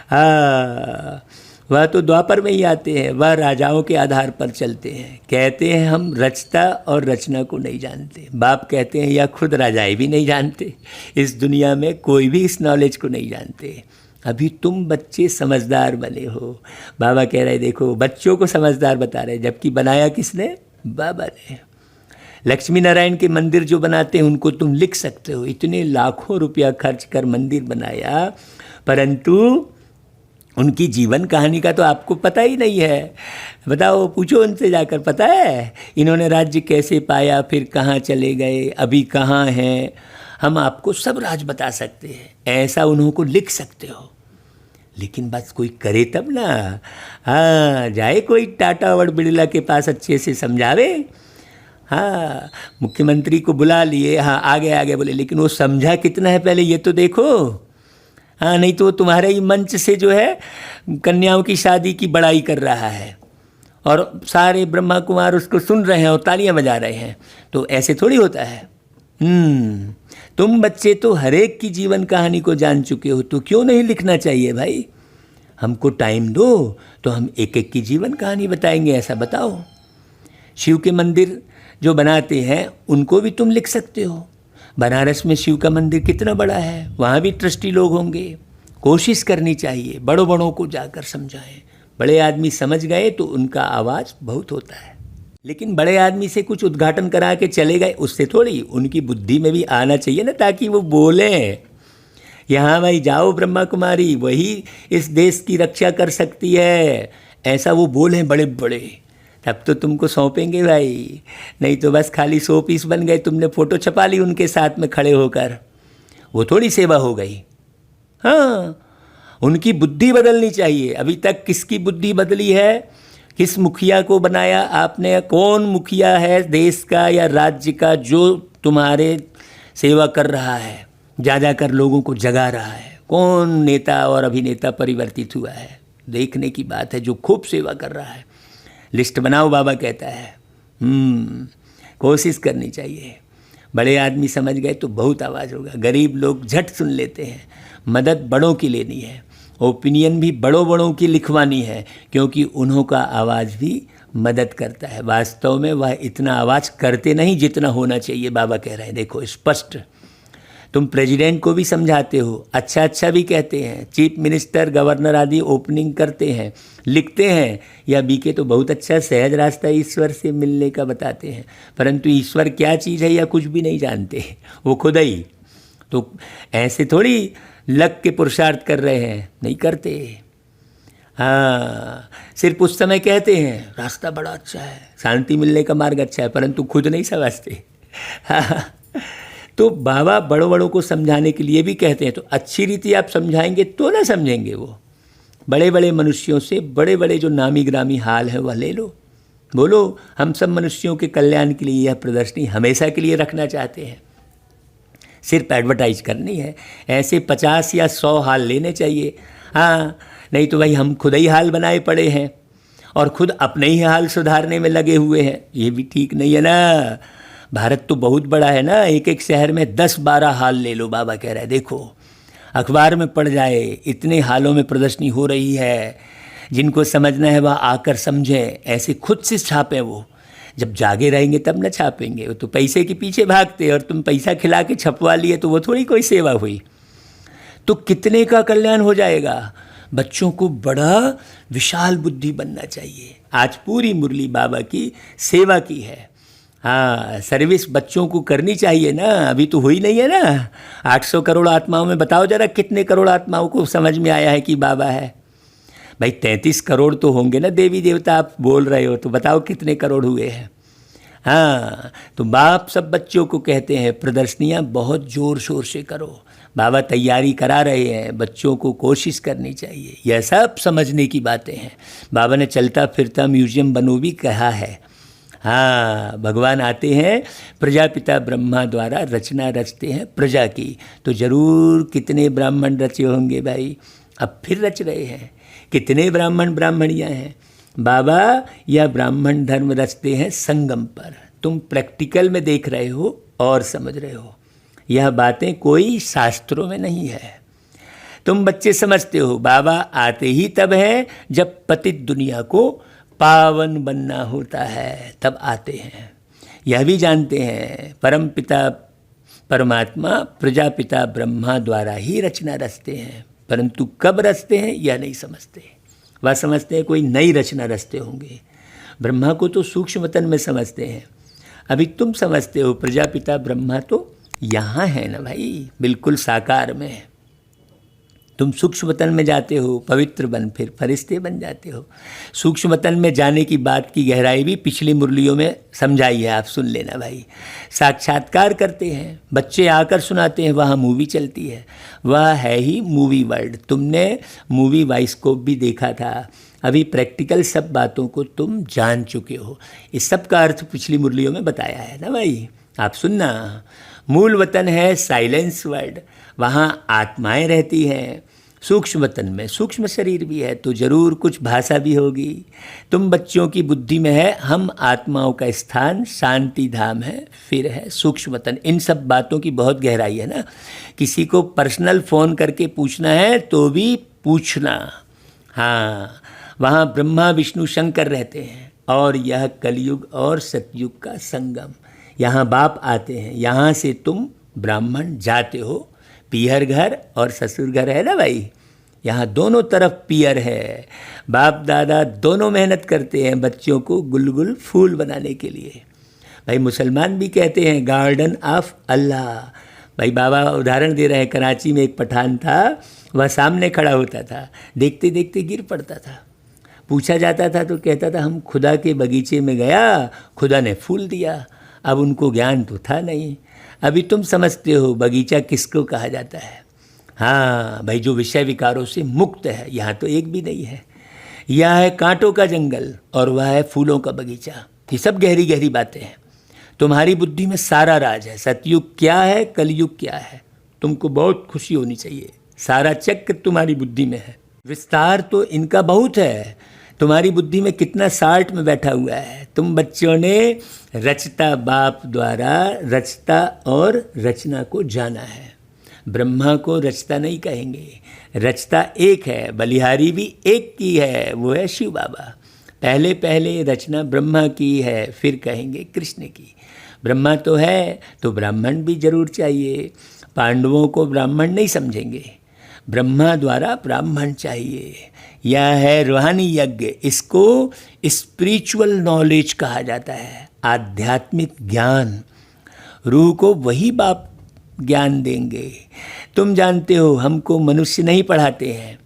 Speaker 1: हाँ, वह तो द्वापर में ही आते हैं, वह राजाओं के आधार पर चलते हैं। कहते हैं हम रचता और रचना को नहीं जानते। बाप कहते हैं या खुद राजाएं भी नहीं जानते, इस दुनिया में कोई भी इस नॉलेज को नहीं जानते। अभी तुम बच्चे समझदार बने हो। बाबा कह रहे देखो, बच्चों को समझदार बता रहे, जबकि बनाया किसने? बाबा ने। लक्ष्मी नारायण के मंदिर जो बनाते हैं उनको तुम लिख सकते हो, इतने लाखों रुपया खर्च कर मंदिर बनाया, परंतु उनकी जीवन कहानी का तो आपको पता ही नहीं है। बताओ, पूछो उनसे जाकर, पता है इन्होंने राज्य कैसे पाया, फिर कहाँ चले गए, अभी कहाँ हैं? हम आपको सब राज बता सकते हैं, ऐसा उन्हों को लिख सकते हो, लेकिन बस कोई करे तब ना। हाँ, जाए कोई टाटा और बिरला के पास अच्छे से समझावे। हाँ, मुख्यमंत्री को बुला लिए, हाँ आगे आगे बोले, लेकिन वो समझा कितना है पहले ये तो देखो। हाँ, नहीं तो तुम्हारे ही मंच से जो है कन्याओं की शादी की बड़ाई कर रहा है और सारे ब्रह्मा कुमार उसको सुन रहे हैं और तालियां बजा रहे हैं। तो ऐसे थोड़ी होता है। तुम बच्चे तो हर एक की जीवन कहानी को जान चुके हो, तो क्यों नहीं लिखना चाहिए भाई? हमको टाइम दो तो हम एक एक की जीवन कहानी बताएंगे, ऐसा बताओ। शिव के मंदिर जो बनाते हैं उनको भी तुम लिख सकते हो। बनारस में शिव का मंदिर कितना बड़ा है, वहाँ भी ट्रस्टी लोग होंगे। कोशिश करनी चाहिए, बड़ों बड़ों को जाकर समझाएं। बड़े आदमी समझ गए तो उनका आवाज़ बहुत होता है, लेकिन बड़े आदमी से कुछ उद्घाटन करा के चले गए उससे थोड़ी, उनकी बुद्धि में भी आना चाहिए ना, ताकि वो बोलें यहाँ भाई जाओ ब्रह्मा कुमारी, वही इस देश की रक्षा कर सकती है, ऐसा वो बोलें बड़े बड़े, तब तो तुमको सौंपेंगे भाई। नहीं तो बस खाली 100 पीस बन गए, तुमने फ़ोटो छपा ली उनके साथ में खड़े होकर, वो थोड़ी सेवा हो गई। हाँ, उनकी बुद्धि बदलनी चाहिए। अभी तक किसकी बुद्धि बदली है? किस मुखिया को बनाया आपने? कौन मुखिया है देश का या राज्य का जो तुम्हारे सेवा कर रहा है, जा जाकर लोगों को जगा रहा है? कौन नेता और अभिनेता परिवर्तित हुआ है? देखने की बात है जो खूब सेवा कर रहा है। लिस्ट बनाओ, बाबा कहता है। कोशिश करनी चाहिए। बड़े आदमी समझ गए तो बहुत आवाज़ होगा, गरीब लोग झट सुन लेते हैं। मदद बड़ों की लेनी है, ओपिनियन भी बड़ों बड़ों की लिखवानी है, क्योंकि उन्हों का आवाज़ भी मदद करता है। वास्तव में वह इतना आवाज़ करते नहीं जितना होना चाहिए। बाबा कह रहे हैं देखो स्पष्ट, तुम प्रेसिडेंट को भी समझाते हो, अच्छा अच्छा भी कहते हैं, चीफ मिनिस्टर गवर्नर आदि ओपनिंग करते हैं, लिखते हैं, या बीके तो बहुत अच्छा सहज रास्ता ईश्वर से मिलने का बताते हैं, परंतु ईश्वर क्या चीज़ है या कुछ भी नहीं जानते, वो खुद ही। तो ऐसे थोड़ी लग के पुरुषार्थ कर रहे हैं, नहीं करते। हाँ, सिर्फ उस समय कहते हैं रास्ता बड़ा अच्छा है, शांति मिलने का मार्ग अच्छा है, परंतु खुद नहीं समझते। हाँ, तो बाबा बड़ों बड़ों को समझाने के लिए भी कहते हैं, तो अच्छी रीति आप समझाएंगे तो ना समझेंगे वो। बड़े बड़े मनुष्यों से बड़े बड़े जो नामी ग्रामी हाल है वह ले लो, बोलो हम सब मनुष्यों के कल्याण के लिए यह प्रदर्शनी हमेशा के लिए रखना चाहते हैं। सिर्फ एडवर्टाइज करनी है, ऐसे 50 या 100 हाल लेने चाहिए। हाँ, नहीं तो भाई हम खुद ही हाल बनाए पड़े हैं और खुद अपने ही हाल सुधारने में लगे हुए हैं, ये भी ठीक नहीं है ना। भारत तो बहुत बड़ा है ना, एक एक शहर में 10-12 हाल ले लो। बाबा कह रहे हैं देखो अखबार में पढ़ जाए, इतने हालों में प्रदर्शनी हो रही है, जिनको समझना है वह आकर समझे, ऐसे खुद से छापें। वो जब जागे रहेंगे तब न छापेंगे, वो तो पैसे के पीछे भागते, और तुम पैसा खिला के छपवा लिए तो वो थोड़ी कोई सेवा हुई। तो कितने का कल्याण हो जाएगा। बच्चों को बड़ा विशाल बुद्धि बनना चाहिए। आज पूरी मुरली बाबा की सेवा की है। हाँ, सर्विस बच्चों को करनी चाहिए ना, अभी तो हुई नहीं है ना। 800 करोड़ आत्माओं में बताओ जरा कितने करोड़ आत्माओं को समझ में आया है कि बाबा है। भाई 33 करोड़ तो होंगे ना देवी देवता, आप बोल रहे हो, तो बताओ कितने करोड़ हुए हैं। हाँ, तो बाप सब बच्चों को कहते हैं प्रदर्शनियाँ बहुत ज़ोर शोर से करो। बाबा तैयारी करा रहे हैं, बच्चों को कोशिश करनी चाहिए। यह सब समझने की बातें हैं। बाबा ने चलता फिरता म्यूजियम बनो भी कहा है। हाँ, भगवान आते हैं, प्रजापिता ब्रह्मा द्वारा रचना रचते हैं प्रजा की। तो जरूर कितने ब्राह्मण रचे होंगे भाई, अब फिर रच रहे हैं। कितने ब्राह्मण ब्राह्मणियाँ हैं। बाबा यह ब्राह्मण धर्म रचते हैं संगम पर। तुम प्रैक्टिकल में देख रहे हो और समझ रहे हो, यह बातें कोई शास्त्रों में नहीं है। तुम बच्चे समझते हो बाबा आते ही तब है जब पतित दुनिया को पावन बनना होता है, तब आते हैं। यह भी जानते हैं परम पिता परमात्मा प्रजापिता ब्रह्मा द्वारा ही रचना रचते हैं, परंतु कब रचते हैं यह नहीं समझते। वह समझते हैं कोई नई रचना रचते होंगे। ब्रह्मा को तो सूक्ष्मतन में समझते हैं। अभी तुम समझते हो प्रजापिता ब्रह्मा तो यहाँ है ना भाई, बिल्कुल साकार में। तुम सूक्ष्मतन में जाते हो, पवित्र बन फिर फरिश्ते बन जाते हो। सूक्ष्मतन में जाने की बात की गहराई भी पिछली मुरलियों में समझाई है, आप सुन लेना भाई। साक्षात्कार करते हैं, बच्चे आकर सुनाते हैं, वहाँ मूवी चलती है, वह है ही मूवी वर्ल्ड। तुमने मूवी बाइस्कोप भी देखा था, अभी प्रैक्टिकल सब बातों को तुम जान चुके हो। इस सब का अर्थ पिछली मुरलियों में बताया है ना भाई, आप सुनना। मूल वतन है साइलेंस वर्ल्ड, वहाँ आत्माएं रहती हैं। सूक्ष्म वतन में सूक्ष्म शरीर भी है, तो जरूर कुछ भाषा भी होगी। तुम बच्चों की बुद्धि में है हम आत्माओं का स्थान शांति धाम है, फिर है सूक्ष्म वतन। इन सब बातों की बहुत गहराई है ना। किसी को पर्सनल फ़ोन करके पूछना है तो भी पूछना। हाँ, वहाँ ब्रह्मा विष्णु शंकर रहते हैं, और यह कलयुग और सतयुग का संगम। यहाँ बाप आते हैं, यहाँ से तुम ब्राह्मण जाते हो। पीहर घर और ससुर घर है ना भाई, यहाँ दोनों तरफ पीहर है। बाप दादा दोनों मेहनत करते हैं बच्चों को गुलगुल फूल बनाने के लिए। भाई मुसलमान भी कहते हैं गार्डन ऑफ अल्लाह। भाई बाबा उदाहरण दे रहे हैं, कराची में एक पठान था, वह सामने खड़ा होता था, देखते देखते गिर पड़ता था। पूछा जाता था तो कहता था हम खुदा के बगीचे में गया, खुदा ने फूल दिया। अब उनको ज्ञान तो था नहीं। अभी तुम समझते हो बगीचा किसको कहा जाता है। हाँ भाई, जो विषय विकारों से मुक्त है, यहाँ तो एक भी नहीं है। यह है कांटों का जंगल और वह है फूलों का बगीचा। ये सब गहरी गहरी बातें हैं। तुम्हारी बुद्धि में सारा राज है। सतयुग क्या है, कलयुग क्या है, तुमको बहुत खुशी होनी चाहिए। सारा चक्र तुम्हारी बुद्धि में है। विस्तार तो इनका बहुत है, तुम्हारी बुद्धि में कितना साल्ट में बैठा हुआ है। तुम बच्चों ने रचता बाप द्वारा रचता और रचना को जाना है। ब्रह्मा को रचता नहीं कहेंगे, रचता एक है, बलिहारी भी एक की है, वो है शिव बाबा। पहले पहले रचना ब्रह्मा की है, फिर कहेंगे कृष्ण की। ब्रह्मा तो है तो ब्राह्मण भी जरूर चाहिए। पांडवों को ब्राह्मण नहीं समझेंगे, ब्रह्मा द्वारा ब्राह्मण चाहिए। यह है रूहानी यज्ञ, इसको स्पिरिचुअल नॉलेज कहा जाता है, आध्यात्मिक ज्ञान। रूह को वही बाप ज्ञान देंगे। तुम जानते हो हमको मनुष्य नहीं पढ़ाते हैं,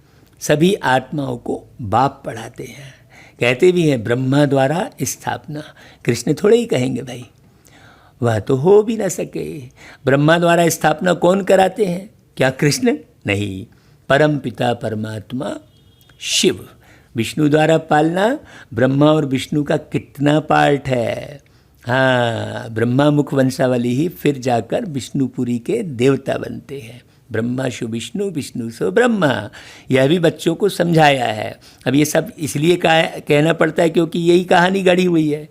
Speaker 1: सभी आत्माओं को बाप पढ़ाते हैं। कहते भी हैं ब्रह्मा द्वारा स्थापना, कृष्ण थोड़े ही कहेंगे भाई, वह तो हो भी ना सके। ब्रह्मा द्वारा स्थापना कौन कराते हैं, क्या कृष्ण? नहीं, परम पिता परमात्मा शिव। विष्णु द्वारा पालना, ब्रह्मा और विष्णु का कितना पार्ट है। हाँ, ब्रह्मा मुख वंशावली ही फिर जाकर विष्णुपुरी के देवता बनते हैं। ब्रह्मा शु विष्णु, विष्णु सो ब्रह्मा। यह भी बच्चों को समझाया है। अब ये सब इसलिए कहना पड़ता है क्योंकि यही कहानी गढ़ी हुई है।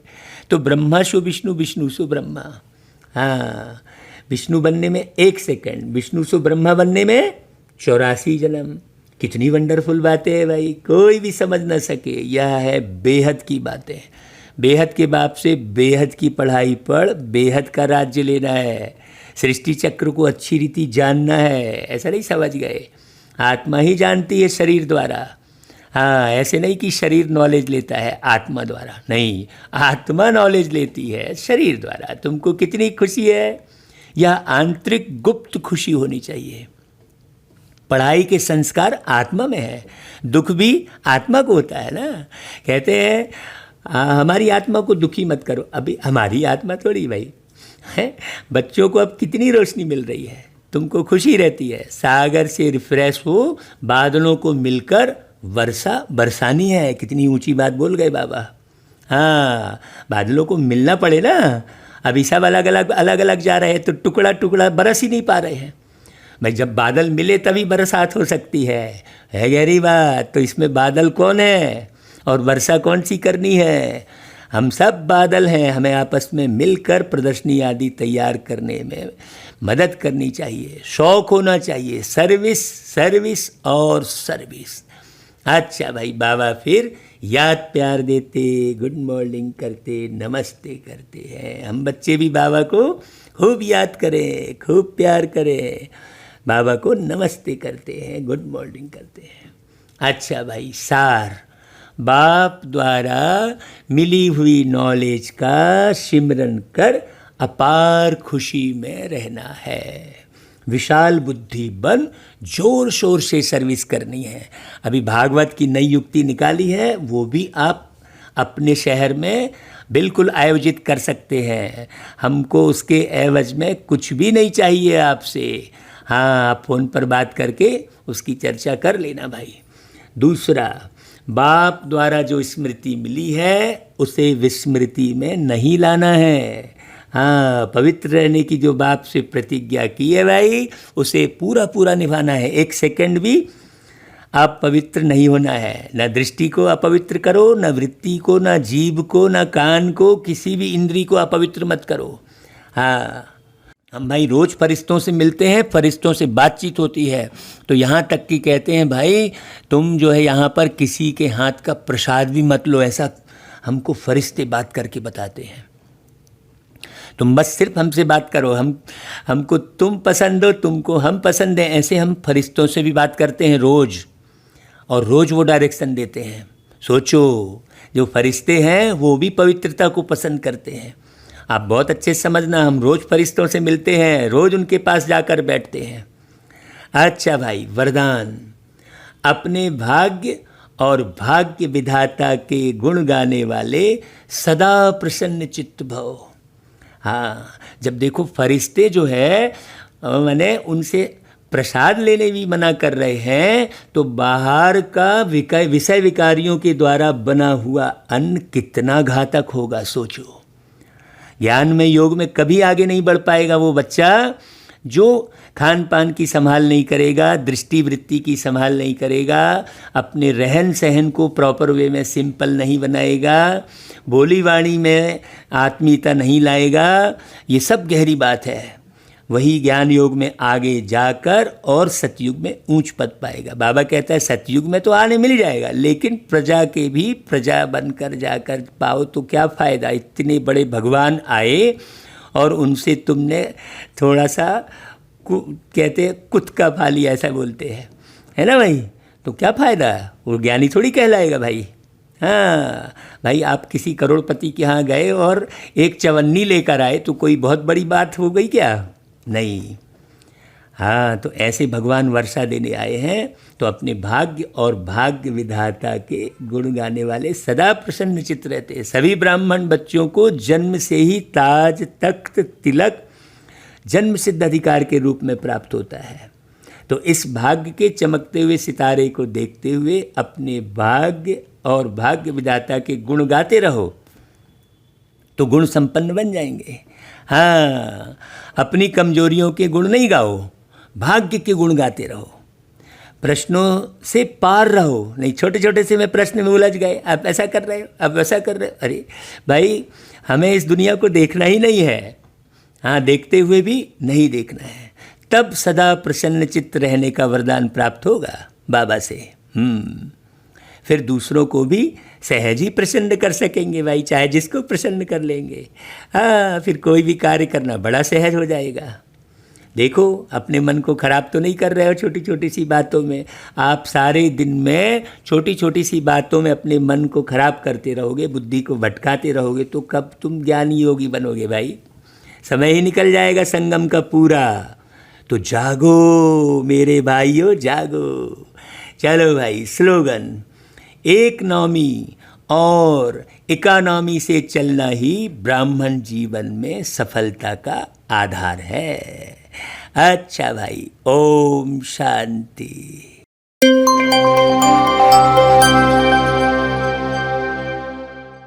Speaker 1: तो ब्रह्मा शु विष्णु, विष्णु सु ब्रह्मा। हाँ, विष्णु बनने में 1 सेकंड, विष्णु सु ब्रह्मा बनने में 84 जन्म। कितनी वंडरफुल बातें हैं भाई, कोई भी समझ ना सके। यह है बेहद की बातें। बेहद के बाप से बेहद की पढ़ाई पढ़, बेहद का राज्य लेना है। सृष्टि चक्र को अच्छी रीति जानना है, ऐसा नहीं समझ गए। आत्मा ही जानती है शरीर द्वारा। हाँ, ऐसे नहीं कि शरीर नॉलेज लेता है आत्मा द्वारा, नहीं, आत्मा नॉलेज लेती है शरीर द्वारा। तुमको कितनी खुशी है, यह आंतरिक गुप्त खुशी होनी चाहिए। पढ़ाई के संस्कार आत्मा में है, दुख भी आत्मा को होता है ना। कहते हैं हमारी आत्मा को दुखी मत करो। अभी हमारी आत्मा थोड़ी भाई है। बच्चों को अब कितनी रोशनी मिल रही है, तुमको खुशी रहती है। सागर से रिफ्रेश हो, बादलों को मिलकर वर्षा बरसानी है। कितनी ऊंची बात बोल गए बाबा। हाँ, बादलों को मिलना पड़े ना। अभी सब अलग अलग जा रहे हैं तो टुकड़ा टुकड़ा बरस ही नहीं पा रहे हैं। भाई जब बादल मिले तभी बरसात हो सकती है गहरी बात। तो इसमें बादल कौन है और वर्षा कौन सी करनी है? हम सब बादल हैं। हमें आपस में मिलकर प्रदर्शनी आदि तैयार करने में मदद करनी चाहिए, शौक होना चाहिए, सर्विस सर्विस और सर्विस। अच्छा भाई, बाबा फिर याद प्यार देते, गुड मॉर्निंग करते, नमस्ते करते हैं। हम बच्चे भी बाबा को खूब याद करें, खूब प्यार करें, बाबा को नमस्ते करते हैं, गुड मॉर्निंग करते हैं। अच्छा भाई, सार बाप द्वारा मिली हुई नॉलेज का सिमरन कर अपार खुशी में रहना है। विशाल बुद्धि बन जोर शोर से सर्विस करनी है। अभी भागवत की नई युक्ति निकाली है, वो भी आप अपने शहर में बिल्कुल आयोजित कर सकते हैं। हमको उसके एवज में कुछ भी नहीं चाहिए आपसे। हाँ, आप फ़ोन पर बात करके उसकी चर्चा कर लेना भाई। दूसरा, बाप द्वारा जो स्मृति मिली है उसे विस्मृति में नहीं लाना है। हाँ, पवित्र रहने की जो बाप से प्रतिज्ञा की है भाई, उसे पूरा पूरा निभाना है। एक सेकंड भी आप पवित्र नहीं होना है। ना दृष्टि को अपवित्र करो, ना वृत्ति को, ना जीभ को, ना कान को, किसी भी इंद्री को अपवित्र मत करो। हाँ, हम भाई रोज़ फरिश्तों से मिलते हैं, फरिश्तों से बातचीत होती है, तो यहाँ तक कि कहते हैं भाई तुम जो है यहाँ पर किसी के हाथ का प्रसाद भी मत लो। ऐसा हमको फरिश्ते बात करके बताते हैं। तुम बस सिर्फ हमसे बात करो, हमको तुम पसंद हो, तुमको हम पसंद हैं। ऐसे हम फरिश्तों से भी बात करते हैं रोज़, और रोज़ वो डायरेक्शन देते हैं। सोचो, जो फरिश्ते हैं वो भी पवित्रता को पसंद करते हैं। आप बहुत अच्छे समझना, हम रोज़ फरिश्तों से मिलते हैं, रोज़ उनके पास जाकर बैठते हैं। अच्छा भाई, वरदान, अपने भाग्य और भाग्य विधाता के गुण गाने वाले सदा प्रसन्न चित्त भव। हाँ, जब देखो फरिश्ते जो है मैंने उनसे प्रसाद लेने भी मना कर रहे हैं, तो बाहर का विषय विकारियों के द्वारा बना हुआ अन्न कितना घातक होगा सोचो। ज्ञान में, योग में कभी आगे नहीं बढ़ पाएगा वो बच्चा जो खान पान की संभाल नहीं करेगा, दृष्टि वृत्ति की संभाल नहीं करेगा, अपने रहन सहन को प्रॉपर वे में सिंपल नहीं बनाएगा, बोली वाणी में आत्मीयता नहीं लाएगा। ये सब गहरी बात है। वही ज्ञान योग में आगे जाकर और सतयुग में ऊंच पद पाएगा। बाबा कहता है सतयुग में तो आने मिल जाएगा, लेकिन प्रजा के भी प्रजा बनकर जाकर पाओ तो क्या फ़ायदा। इतने बड़े भगवान आए और उनसे तुमने थोड़ा सा कहते हैं कुत का पा लिया, ऐसा बोलते हैं, है ना भाई। तो क्या फ़ायदा, वो ज्ञानी थोड़ी कहलाएगा भाई। हाँ भाई, आप किसी करोड़पति के यहाँ गए और एक चवन्नी लेकर आए तो कोई बहुत बड़ी बात हो गई क्या? नहीं। हाँ, तो ऐसे भगवान वर्षा देने आए हैं, तो अपने भाग्य और भाग्य विधाता के गुण गाने वाले सदा प्रसन्न चित्त रहते हैं। सभी ब्राह्मण बच्चों को जन्म से ही ताज तख्त तिलक जन्म सिद्ध अधिकार के रूप में प्राप्त होता है। तो इस भाग्य के चमकते हुए सितारे को देखते हुए अपने भाग्य और भाग्य विधाता के गुण गाते रहो तो गुण संपन्न बन जाएंगे। हाँ, अपनी कमजोरियों के गुण नहीं गाओ, भाग्य के गुण गाते रहो। प्रश्नों से पार रहो, नहीं छोटे छोटे से मैं प्रश्न में उलझ गए, आप ऐसा कर रहे हो, आप वैसा कर रहे हो। अरे भाई, हमें इस दुनिया को देखना ही नहीं है। हाँ, देखते हुए भी नहीं देखना है, तब सदा प्रसन्न चित्त रहने का वरदान प्राप्त होगा बाबा से। फिर दूसरों को भी सहज ही प्रसन्न कर सकेंगे भाई, चाहे जिसको प्रसन्न कर लेंगे। हाँ, फिर कोई भी कार्य करना बड़ा सहज हो जाएगा। देखो, अपने मन को खराब तो नहीं कर रहे हो छोटी छोटी सी बातों में। आप सारे दिन में छोटी छोटी सी बातों में अपने मन को खराब करते रहोगे, बुद्धि को भटकाते रहोगे, तो कब तुम ज्ञानी योगी बनोगे भाई? समय ही निकल जाएगा संगम का पूरा। तो जागो मेरे भाइयों, जागो। चलो भाई, स्लोगन, इकोनॉमी और इकोनॉमी से चलना ही ब्राह्मण जीवन में सफलता का आधार है। अच्छा भाई, ओम शांति।